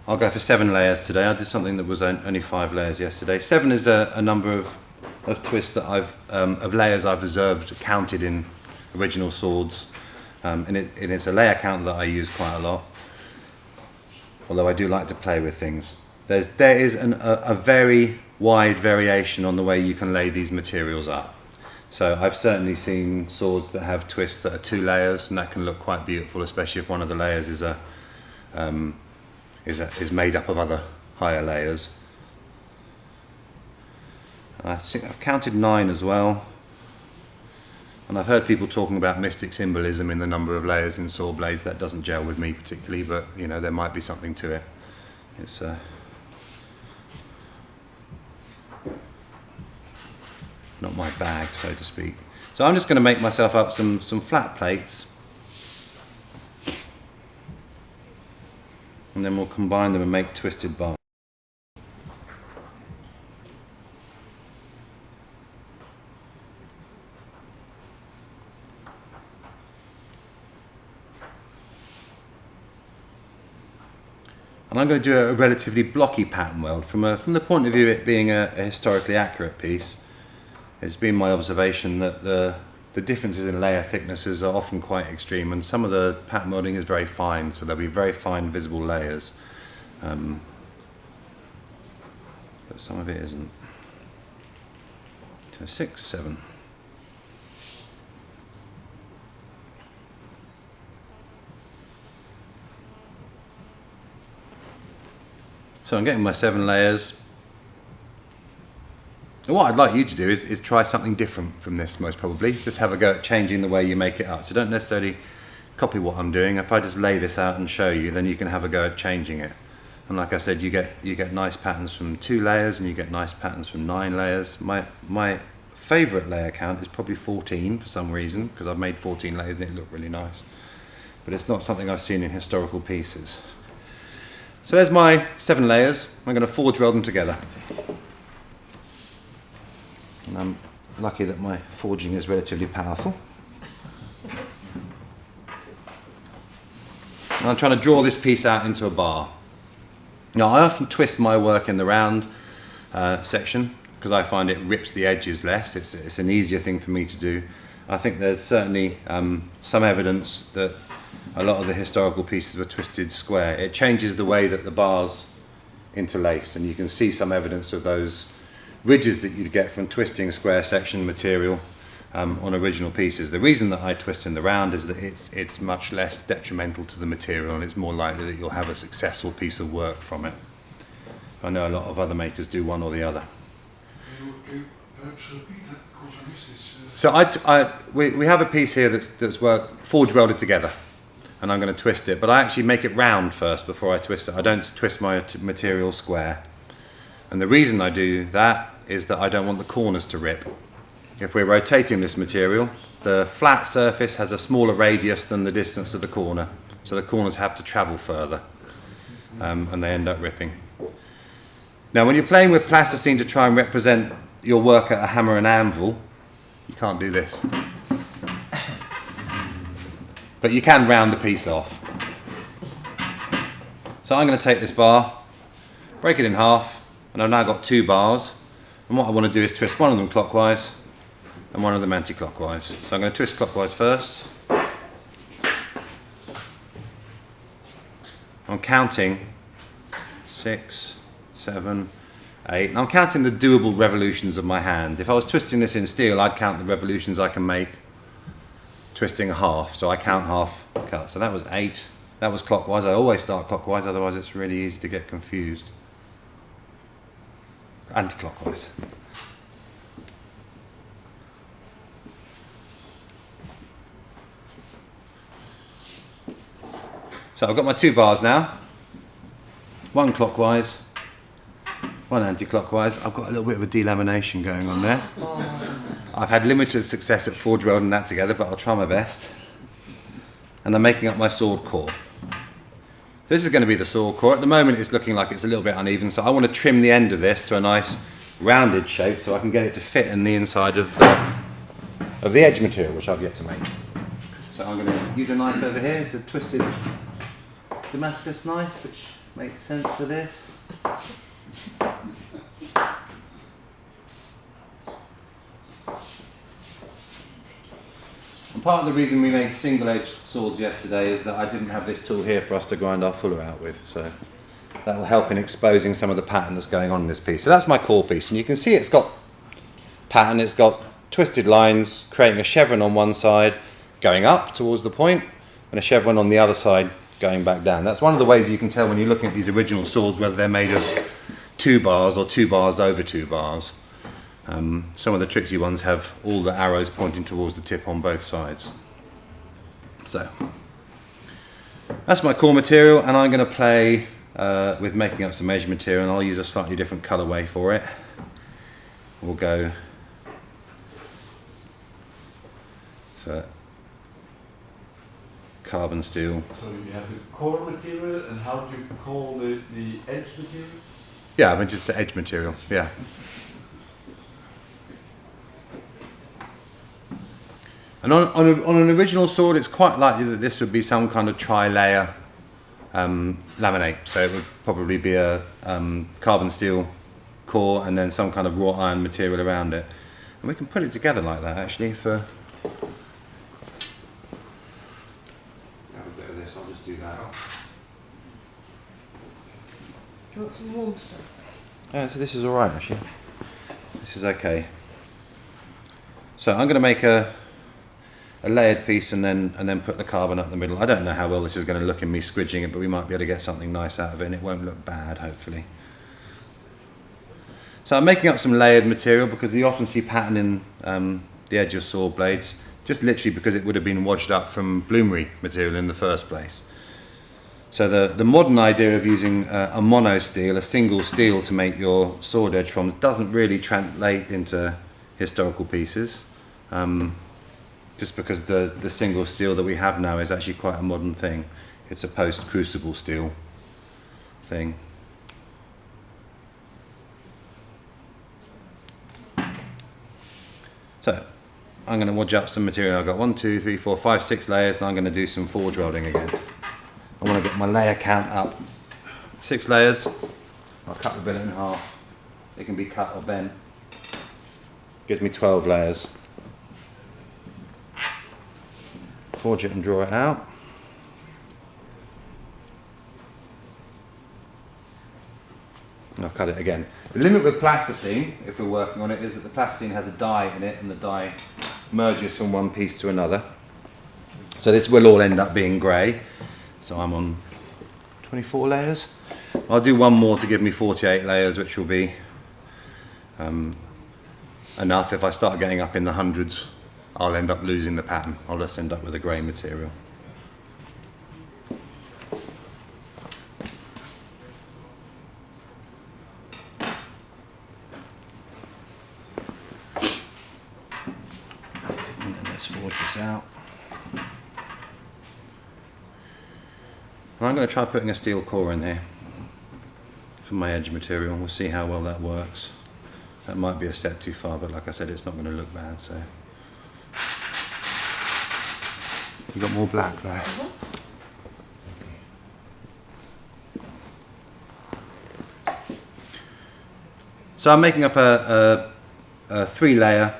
I'll go for 7 layers today. I did something that was only 5 layers yesterday. 7 is a number of twists that of layers I've observed, counted in original swords. And it's a layer count that I use quite a lot. Although I do like to play with things. There is a very wide variation on the way you can lay these materials up. So I've certainly seen swords that have twists that are 2 layers, and that can look quite beautiful, especially if one of the layers is made up of other higher layers. I think I've counted 9 as well. And I've heard people talking about mystic symbolism in the number of layers in sword blades. That doesn't gel with me particularly, but you know, there might be something to it. It's not my bag, so to speak. So I'm just going to make myself up some flat plates, and then we'll combine them and make twisted bars. And I'm going to do a relatively blocky pattern weld from the point of view of it being a historically accurate piece. It's been my observation that the differences in layer thicknesses are often quite extreme, and some of the pattern welding is very fine, so there'll be very fine visible layers, but some of it isn't. 2, 6, 7. So I'm getting my 7 layers. And what I'd like you to do is try something different from this, most probably. Just have a go at changing the way you make it up. So don't necessarily copy what I'm doing. If I just lay this out and show you, then you can have a go at changing it. And like I said, you get nice patterns from 2 layers, and you get nice patterns from 9 layers. My favourite layer count is probably 14 for some reason, because I've made 14 layers and it looked really nice. But it's not something I've seen in historical pieces. So there's my 7 layers. I'm going to forge weld them together. And I'm lucky that my forging is relatively powerful. And I'm trying to draw this piece out into a bar. Now I often twist my work in the round section because I find it rips the edges less. It's an easier thing for me to do. I think there's certainly some evidence that a lot of the historical pieces were twisted square. It changes the way that the bars interlace, and you can see some evidence of those ridges that you'd get from twisting square section material on original pieces. The reason that I twist in the round is that it's much less detrimental to the material, and it's more likely that you'll have a successful piece of work from it. I know a lot of other makers do one or the other. Can you perhaps repeat that, because I missed this? So we have a piece here that's forge welded together, and I'm going to twist it, but I actually make it round first before I twist it. I don't twist my material square. And the reason I do that is that I don't want the corners to rip. If we're rotating this material, the flat surface has a smaller radius than the distance to the corner, so the corners have to travel further, and they end up ripping. Now when you're playing with plasticine to try and represent your work at a hammer and anvil, you can't do this. But you can round the piece off. So I'm going to take this bar, break it in half, and I've now got 2 bars, and what I want to do is twist one of them clockwise and one of them anti-clockwise. So I'm going to twist clockwise first. I'm counting 6, 7, 8, and I'm counting the doable revolutions of my hand. If I was twisting this in steel, I'd count the revolutions I can make twisting a half, so I count half cut. So that was 8, that was clockwise. I always start clockwise, otherwise it's really easy to get confused. Anti-clockwise. So I've got my 2 bars now, one clockwise, one anti-clockwise. I've got a little bit of a delamination going on there. I've had limited success at forge welding that together, but I'll try my best. And I'm making up my sword core. This is going to be the sword core. At the moment it's looking like it's a little bit uneven, so I want to trim the end of this to a nice rounded shape so I can get it to fit in the inside of the edge material, which I've yet to make. So I'm going to use a knife over here. It's a twisted Damascus knife, which make sense for this. And part of the reason we made single-edged swords yesterday is that I didn't have this tool here for us to grind our fuller out with, so that will help in exposing some of the pattern that's going on in this piece. So that's my core piece, and you can see it's got pattern, it's got twisted lines, creating a chevron on one side, going up towards the point, and a chevron on the other side, going back down. That's one of the ways you can tell when you're looking at these original swords whether they're made of 2 bars or 2 bars over 2 bars. Some of the tricksy ones have all the arrows pointing towards the tip on both sides. So that's my core material, and I'm going to play with making up some edge material, and I'll use a slightly different colorway for it. We'll go for carbon steel. So you have the core material, and how do you call the edge material? Yeah, I mean just the edge material, yeah. And on an original sword, it's quite likely that this would be some kind of tri-layer laminate. So it would probably be a carbon steel core and then some kind of wrought iron material around it. And we can put it together like that actually for... Have a bit of this, I'll just do that. Do you want some warm stuff? Yeah, so this is alright actually. This is okay. So I'm going to make a layered piece and then put the carbon up the middle. I don't know how well this is going to look in me squidging it, but we might be able to get something nice out of it, and it won't look bad, hopefully. So I'm making up some layered material because you often see pattern in the edge of sword blades, just literally because it would have been wadged up from bloomery material in the first place. So the modern idea of using a mono steel, a single steel to make your sword edge from, doesn't really translate into historical pieces. Just because the single steel that we have now is actually quite a modern thing. It's a post-crucible steel thing. So I'm going to wadge up some material. I've got 1, 2, 3, 4, 5, 6 layers, and I'm going to do some forge welding again. I want to get my layer count up. 6 layers. I'll cut the billet in half. It can be cut or bent. Gives me 12 layers. Forge it and draw it out. And I'll cut it again. The limit with plasticine, if we're working on it, is that the plasticine has a die in it and the die merges from one piece to another. So this will all end up being grey. So I'm on 24 layers. I'll do one more to give me 48 layers, which will be enough. If I start getting up in the hundreds, I'll end up losing the pattern. I'll just end up with a grey material. And then let's forge this out. And I'm going to try putting a steel core in here for my edge material. We'll see how well that works. That might be a step too far, but like I said, it's not going to look bad. So you got more black there. So I'm making up a 3-layer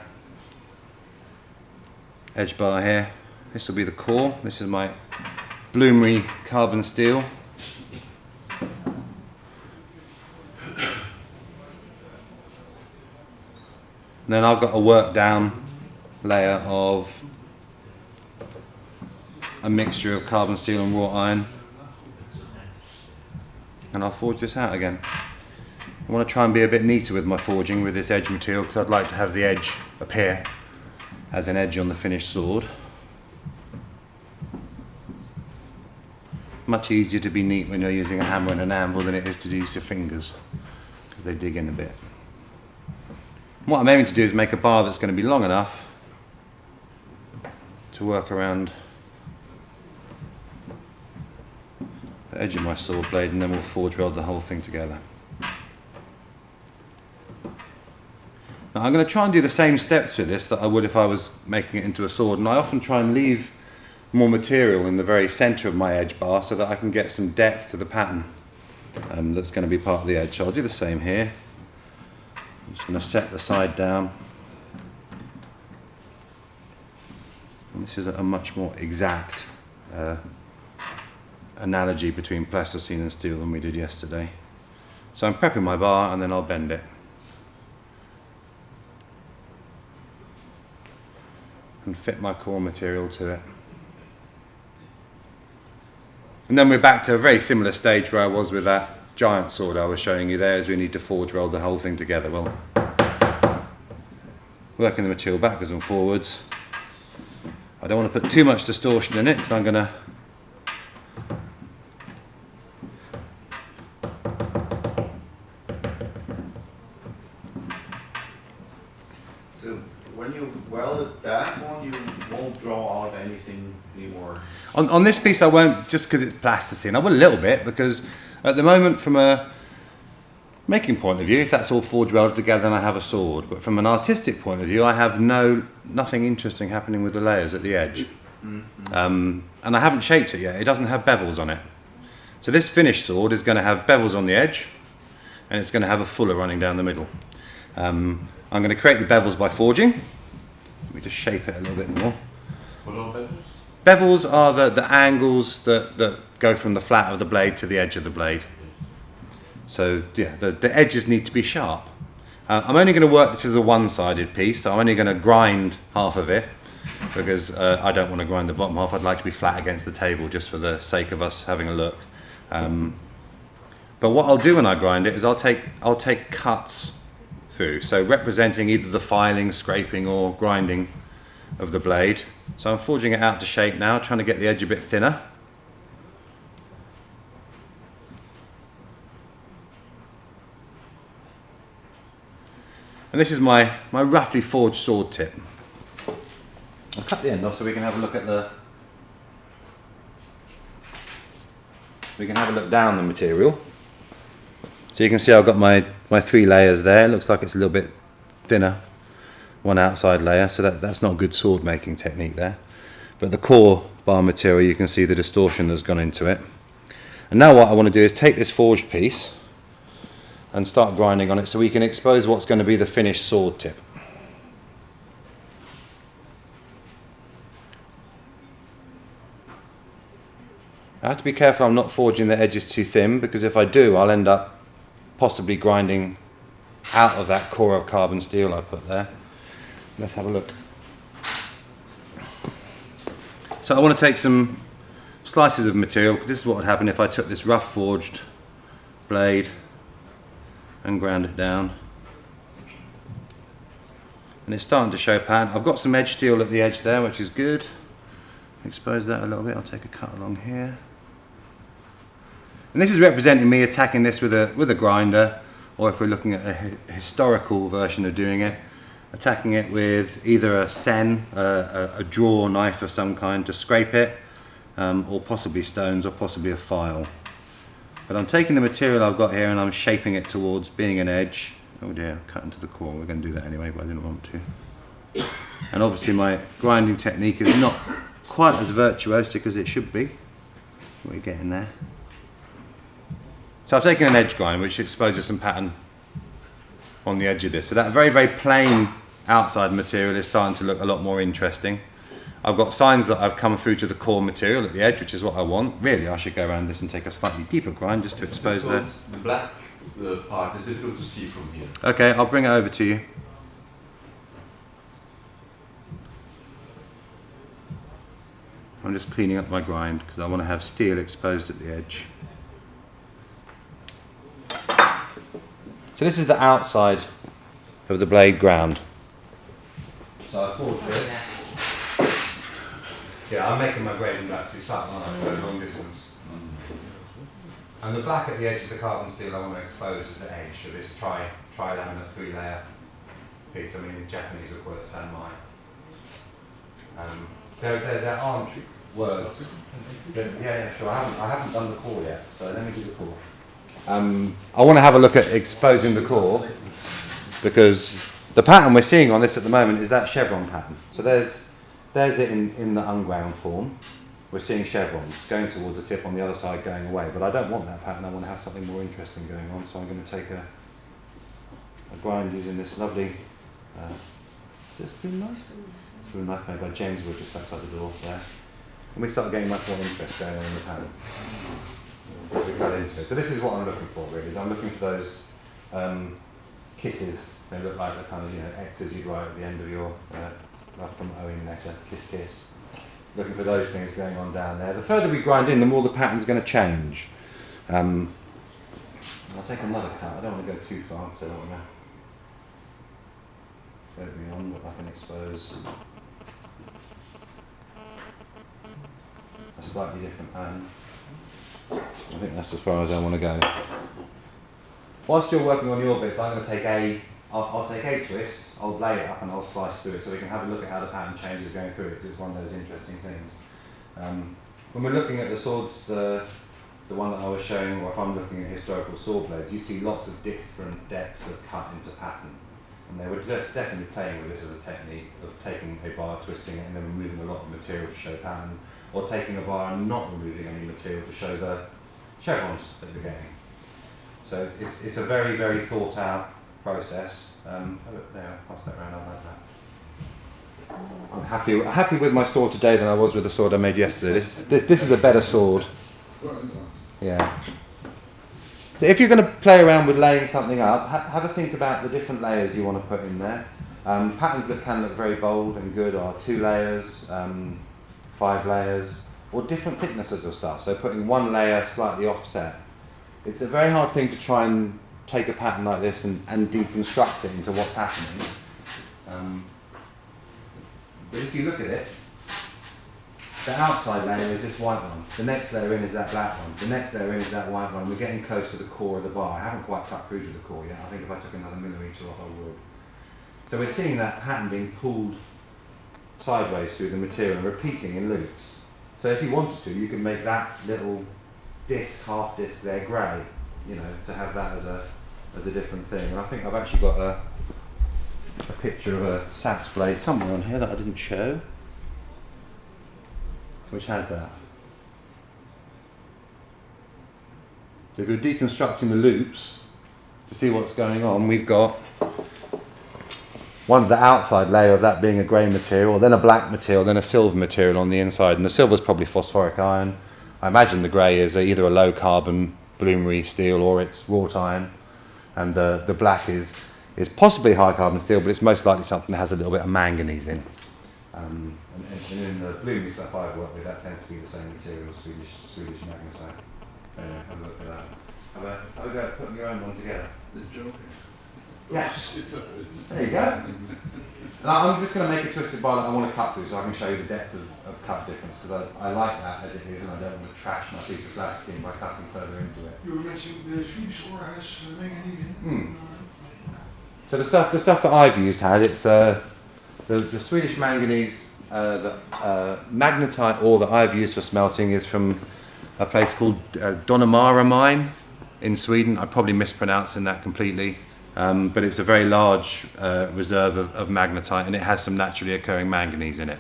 edge bar here. This will be the core. This is my bloomery carbon steel. And then I've got a work down layer of a mixture of carbon steel and wrought iron, and I'll forge this out again. I want to try and be a bit neater with my forging with this edge material because I'd like to have the edge appear as an edge on the finished sword. Much easier to be neat when you're using a hammer and an anvil than it is to use your fingers because they dig in a bit. What I'm aiming to do is make a bar that's going to be long enough to work around the edge of my sword blade, and then we'll forge weld the whole thing together. Now I'm going to try and do the same steps for this that I would if I was making it into a sword, and I often try and leave more material in the very centre of my edge bar so that I can get some depth to the pattern. that's going to be part of the edge. So I'll do the same here. I'm just going to set the side down. And this is a much more exact analogy between plasticine and steel than we did yesterday. So I'm prepping my bar and then I'll bend it. And fit my core material to it. And then we're back to a very similar stage where I was with that giant sword I was showing you there, as we need to forge weld the whole thing together. Well, working the material backwards and forwards. I don't want to put too much distortion in it because I'm going to when you welded that one, you won't draw out anything anymore. On this piece I won't, just because it's plasticine. I will a little bit, because at the moment from a making point of view, if that's all forge welded together, then I have a sword. But from an artistic point of view, I have nothing interesting happening with the layers at the edge. And I haven't shaped it yet. It doesn't have bevels on it. So this finished sword is going to have bevels on the edge, and it's going to have a fuller running down the middle. I'm going to create the bevels by forging. Let me just shape it a little bit more. What are bevels? Bevels are the angles that go from the flat of the blade to the edge of the blade. So yeah, the edges need to be sharp. I'm only going to work this as a one-sided piece, so I'm only going to grind half of it, because I don't want to grind the bottom half. I'd like to be flat against the table just for the sake of us having a look. But what I'll do when I grind it is I'll take cuts through, so representing either the filing, scraping or grinding of the blade. So I'm forging it out to shape now, trying to get the edge a bit thinner. And this is my roughly forged sword tip. I'll cut the end off so we can have a look at down the material. So you can see I've got my 3 layers there. It looks like it's a little bit thinner, one outside layer, so that's not a good sword making technique there. But the core bar material, you can see the distortion that's gone into it. And now what I want to do is take this forged piece and start grinding on it so we can expose what's going to be the finished sword tip. I have to be careful I'm not forging the edges too thin, because if I do, I'll end up possibly grinding out of that core of carbon steel I put there. Let's have a look. So I want to take some slices of material, because this is what would happen if I took this rough forged blade and ground it down. And it's starting to show pattern. I've got some edge steel at the edge there, which is good. Expose that a little bit. I'll take a cut along here. And this is representing me attacking this with a grinder, or if we're looking at a historical version of doing it, attacking it with either a sen, a draw knife of some kind to scrape it, or possibly stones, or possibly a file. But I'm taking the material I've got here and I'm shaping it towards being an edge. Oh dear, cut into the core. We're going to do that anyway, but I didn't want to. And obviously my grinding technique is not quite as virtuosic as it should be. We're getting there. So I've taken an edge grind which exposes some pattern on the edge of this. So that very, very plain outside material is starting to look a lot more interesting. I've got signs that I've come through to the core material at the edge, which is what I want. Really, I should go around this and take a slightly deeper grind just to expose the black part is difficult to see from here. Okay, I'll bring it over to you. I'm just cleaning up my grind because I want to have steel exposed at the edge. So this is the outside of the blade ground. So I forged it. Yeah, I'm making my brazen blacks do slight lines for a long distance. And the black at the edge of the carbon steel I want to expose is the edge of this tri-laminate 3-layer piece. I mean, in Japanese we call it sanmai. There aren't words. Yeah, sure. I haven't done the core yet, so let me do the core. I want to have a look at exposing the core, because the pattern we're seeing on this at the moment is that chevron pattern. So there's it in the unground form. we're seeing chevrons going towards the tip on the other side going away, but I don't want that pattern, I want to have something more interesting going on, so I'm going to take a grind using this lovely, is this spoon knife? Spoon knife made by James Wood just outside the door there. And we start getting much more interest going on in the pattern as we cut into it. So this is what I'm looking for really, is I'm looking for those kisses. They look like the kind of, you know, X's you'd write at the end of your love from Owen letter, kiss kiss. Looking for those things going on down there. The further we grind in, the more the pattern's going to change. I'll take another cut. I don't want to go too far, so I don't want to go beyond what I can expose a slightly different pattern. I think that's as far as I want to go. Whilst you're working on your bits, I'm going to take I'll take a twist, I'll lay it up and I'll slice through it so we can have a look at how the pattern changes going through it, because it's one of those interesting things. When we're looking at the swords, the one that I was showing, or if I'm looking at historical sword blades, you see lots of different depths of cut into pattern. And they were just definitely playing with this as a technique of taking a bar, twisting it, and then removing a lot of material to show pattern, or taking a bar and not removing any material to show the chevrons that you're getting. So it's a very, very thought out process. There, I'll pass that around, I like that. I'm happy with my sword today than I was with the sword I made yesterday. This is a better sword. Yeah. So if you're going to play around with laying something up, have a think about the different layers you want to put in there. Patterns that can look very bold and good are 2 layers, 5 layers, or different thicknesses of stuff. So putting one layer slightly offset. It's a very hard thing to try and take a pattern like this and deconstruct it into what's happening. But if you look at it, the outside layer is this white one. The next layer in is that black one. The next layer in is that white one. We're getting close to the core of the bar. I haven't quite cut through to the core yet. I think if I took another millimetre off, I would. So we're seeing that pattern being pulled sideways through the material and repeating in loops. So if you wanted to, you could make that little disc, half disc there grey, you know, to have that as a different thing. And I think I've actually got a picture of a sax blade somewhere on here that I didn't show, which has that. So if you're deconstructing the loops to see what's going on, we've got one of the outside layer of that being a grey material, then a black material, then a silver material on the inside, and the silver is probably phosphoric iron. I imagine the grey is either a low carbon bloomery steel or it's wrought iron, and the black is possibly high carbon steel, but it's most likely something that has a little bit of manganese in. And in the bloomery stuff I've worked with, that tends to be the same material, Swedish magnetite. Anyway, have a look at that. Have a go at putting your own one together. The joker. Yeah. There you go. And I'm just going to make a twisted bar that I want to cut through so I can show you the depth of cut difference, because I like that as it is and I don't want to trash my piece of plasticine by cutting further into it. You were mentioning the Swedish ore has manganese in it. So the stuff that I've used it's the Swedish manganese, the magnetite ore that I've used for smelting is from a place called Donnemara mine in Sweden. I'm probably mispronouncing that completely. But it's a very large reserve of magnetite, and it has some naturally occurring manganese in it.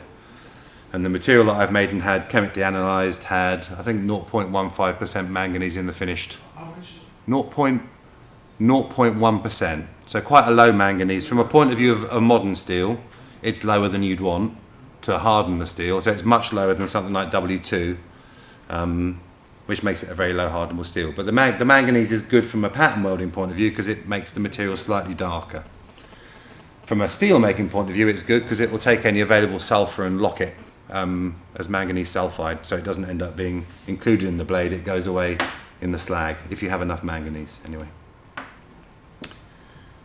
And the material that I've made and had chemically analysed had, I think, 0.15% manganese in the finished. How much? 0.1%. So quite a low manganese. From a point of view of modern steel, it's lower than you'd want to harden the steel. So it's much lower than something like W2. Which makes it a very low hardenable steel. But the manganese is good from a pattern welding point of view because it makes the material slightly darker. From a steel making point of view, it's good because it will take any available sulfur and lock it as manganese sulfide, so it doesn't end up being included in the blade. It goes away in the slag if you have enough manganese anyway.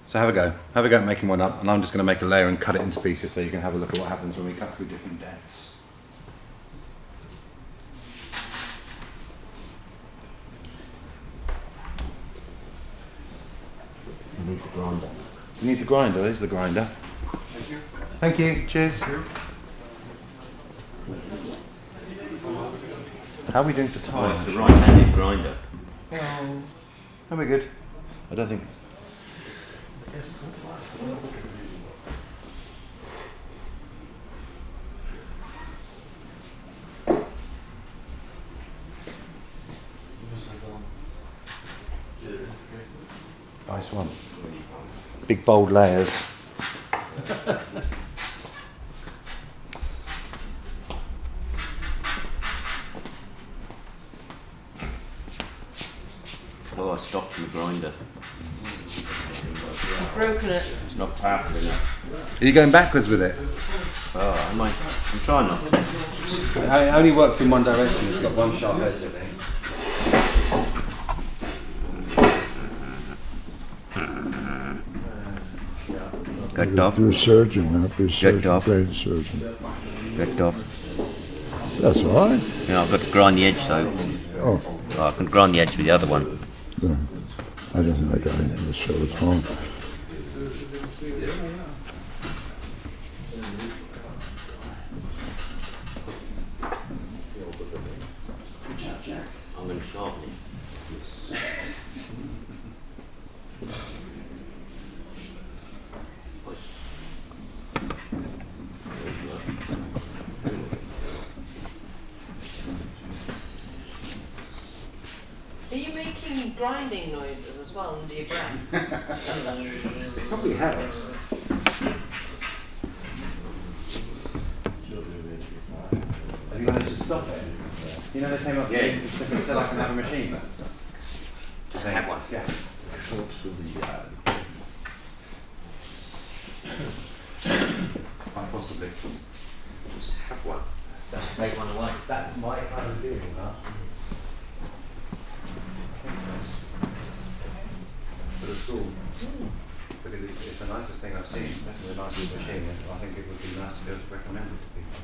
So have a go at making one up, and I'm just going to make a layer and cut it into pieces so you can have a look at what happens when we cut through different depths. You need the grinder. You need the grinder, there's the grinder. Thank you. Thank you, cheers. How are we doing for Oh, time? it's the right-handed grinder. Are we good? I don't think. Nice one. Big bold layers. Oh, I stopped the grinder. I've broken it. It's not powerful enough. Are you going backwards with it? Oh, I'm trying not to. It only works in one direction. It's got one sharp edge, I think. Good dog. You're a surgeon, not be a surgeon, dog. brain surgeon. Good dog. That's all right. Yeah, I've got to grind the edge though. Oh, Oh, I can grind the edge with the other one. no. I don't think I got into the show at all. I'm going to sharpen it. Are you making grinding noises as well under your breath? Probably helps. Have you managed to stop it? You know they came up here until I can have a machine. Just have one. Yeah. Quite possibly. Just have one. That's take one away. That's my kind of deal, huh? For the school. Because it's the nicest thing I've seen. This is the nicest machine. I think it would be nice to be able to recommend it to people.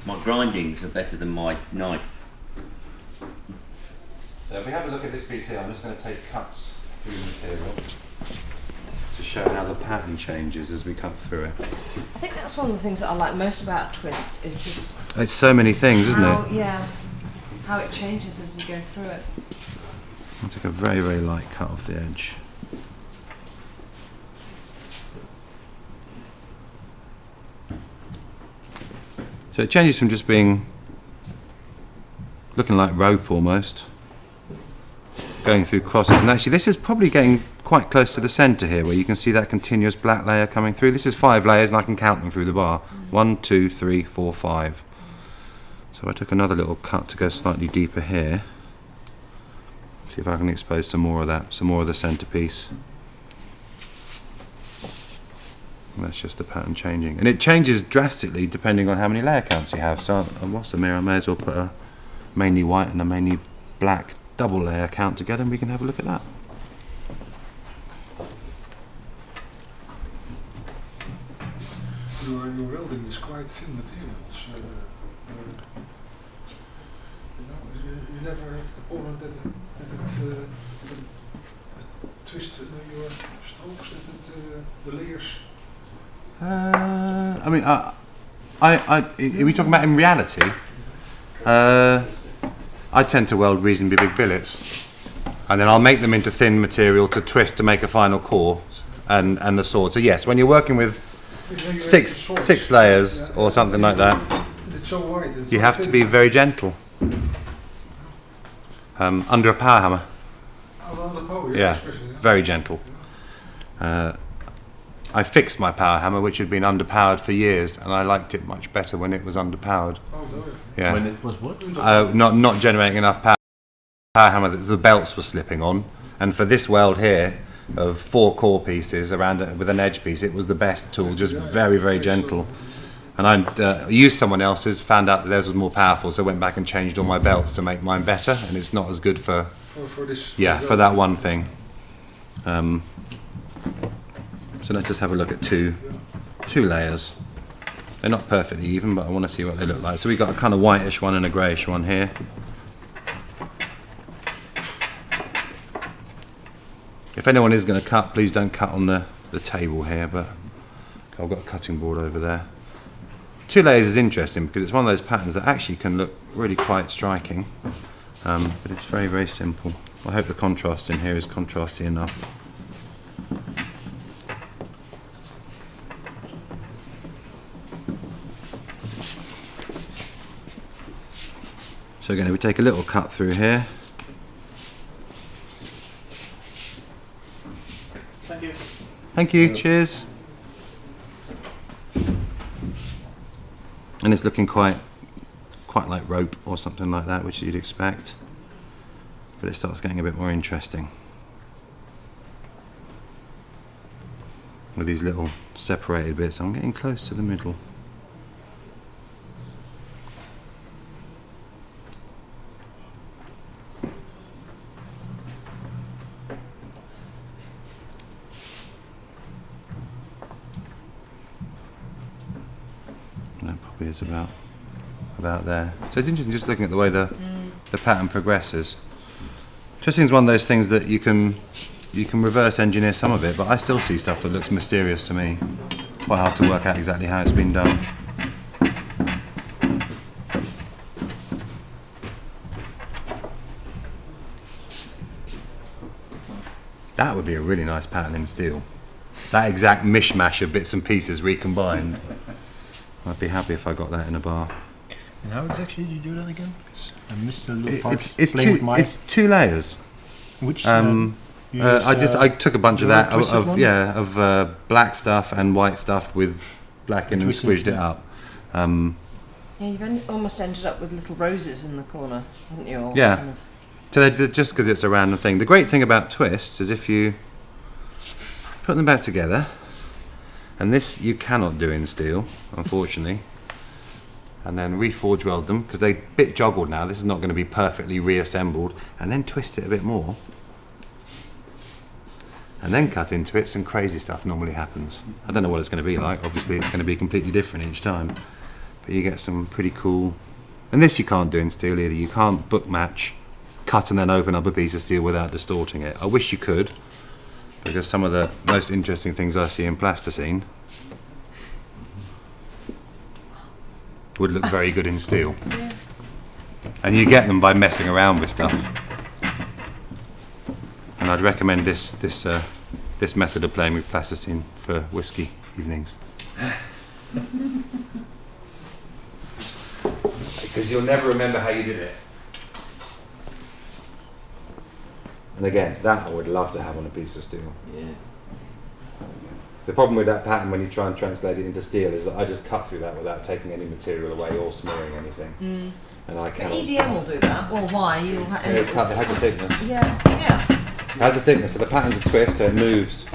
My grindings are better than my knife. So if we have a look at this piece here, I'm just going to take cuts through the material to show how the pattern changes as we cut through it. I think that's one of the things that I like most about a twist is just It's so many things, isn't how, it? yeah, how it changes as you go through it. I'll take a very, very light cut off the edge. So it changes from just being looking like rope almost, going through crosses, and actually this is probably getting quite close to the centre here where you can see that continuous black layer coming through. This is 5 layers and I can count them through the bar. 1, 2, 3, 4, 5. So I took another little cut to go slightly deeper here. See if I can expose some more of that, some more of the centrepiece. And that's just the pattern changing. And it changes drastically depending on how many layer counts you have. So whilst I'm here, I may as well put a mainly white and a mainly black double layer count together and we can have a look at that. Your welding is quite thin materials. You never have the problem that it twist your strokes, that the layers. I mean, are we talking about in reality? I tend to weld reasonably big billets, and then I'll make them into thin material to twist to make a final core and the sword. So yes, when you're working with six layers or something like that, It's so wide. It's you so have to thin. be very gentle. Under a power hammer, On the power, yeah, especially, yeah. very gentle. I fixed my power hammer, which had been underpowered for years, and I liked it much better when it was underpowered. Oh, no. Yeah. When it was what? Not generating enough power hammer that the belts were slipping on, and for this weld here of 4 core pieces around it with an edge piece, it was the best tool, just very, very gentle. And I used someone else's, found out that theirs was more powerful, so I went back and changed all my belts to make mine better, and it's not as good for this. for that one thing. So let's just have a look at two layers. They're not perfectly even, but I want to see what they look like. So we've got a kind of whitish one and a greyish one here. If anyone is going to cut, please don't cut on the table here, but I've got a cutting board over there. 2 layers is interesting because it's one of those patterns that actually can look really quite striking, but it's very, very simple. I hope the contrast in here is contrasty enough. So again, we take a little cut through here. Thank you. Thank you. Cheers. And it's looking quite like rope or something like that, which you'd expect. But it starts getting a bit more interesting with these little separated bits. I'm getting close to the middle. That probably is about there. So it's interesting just looking at the way the pattern progresses. Twisting is one of those things that you can reverse engineer some of it, but I still see stuff that looks mysterious to me. Quite hard to work out exactly how it's been done. That would be a really nice pattern in steel. That exact mishmash of bits and pieces recombined. I'd be happy if I got that in a bar. And how exactly did you do that again? 'Cause I missed the little part. It's two layers. Which I took a bunch of that of black stuff and white stuff with black in and squished it up. Yeah, you've almost ended up with little roses in the corner, haven't you? Or Yeah. kind of So just because it's a random thing. The great thing about twists is if you put them back together, and this you cannot do in steel, unfortunately, and then reforge weld them, because they're a bit joggled now, this is not going to be perfectly reassembled, and then twist it a bit more, and then cut into it, some crazy stuff normally happens. I don't know what it's going to be like, obviously it's going to be completely different each time, but you get some pretty cool, and this you can't do in steel either, you can't book match, cut and then open up a piece of steel without distorting it. I wish you could, because some of the most interesting things I see in plasticine would look very good in steel. Yeah. And you get them by messing around with stuff. And I'd recommend this method of playing with plasticine for whiskey evenings. Because you'll never remember how you did it. And again, that I would love to have on a piece of steel. Yeah. The problem with that pattern when you try and translate it into steel is that I just cut through that without taking any material away or smearing anything. And I But cannot. EDM will do that. Well, why? You'll It has a thickness. Yeah, yeah. It has a thickness, so the pattern's a twist, so it moves.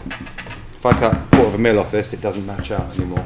If I cut 1/4 mil off this, it doesn't match up anymore.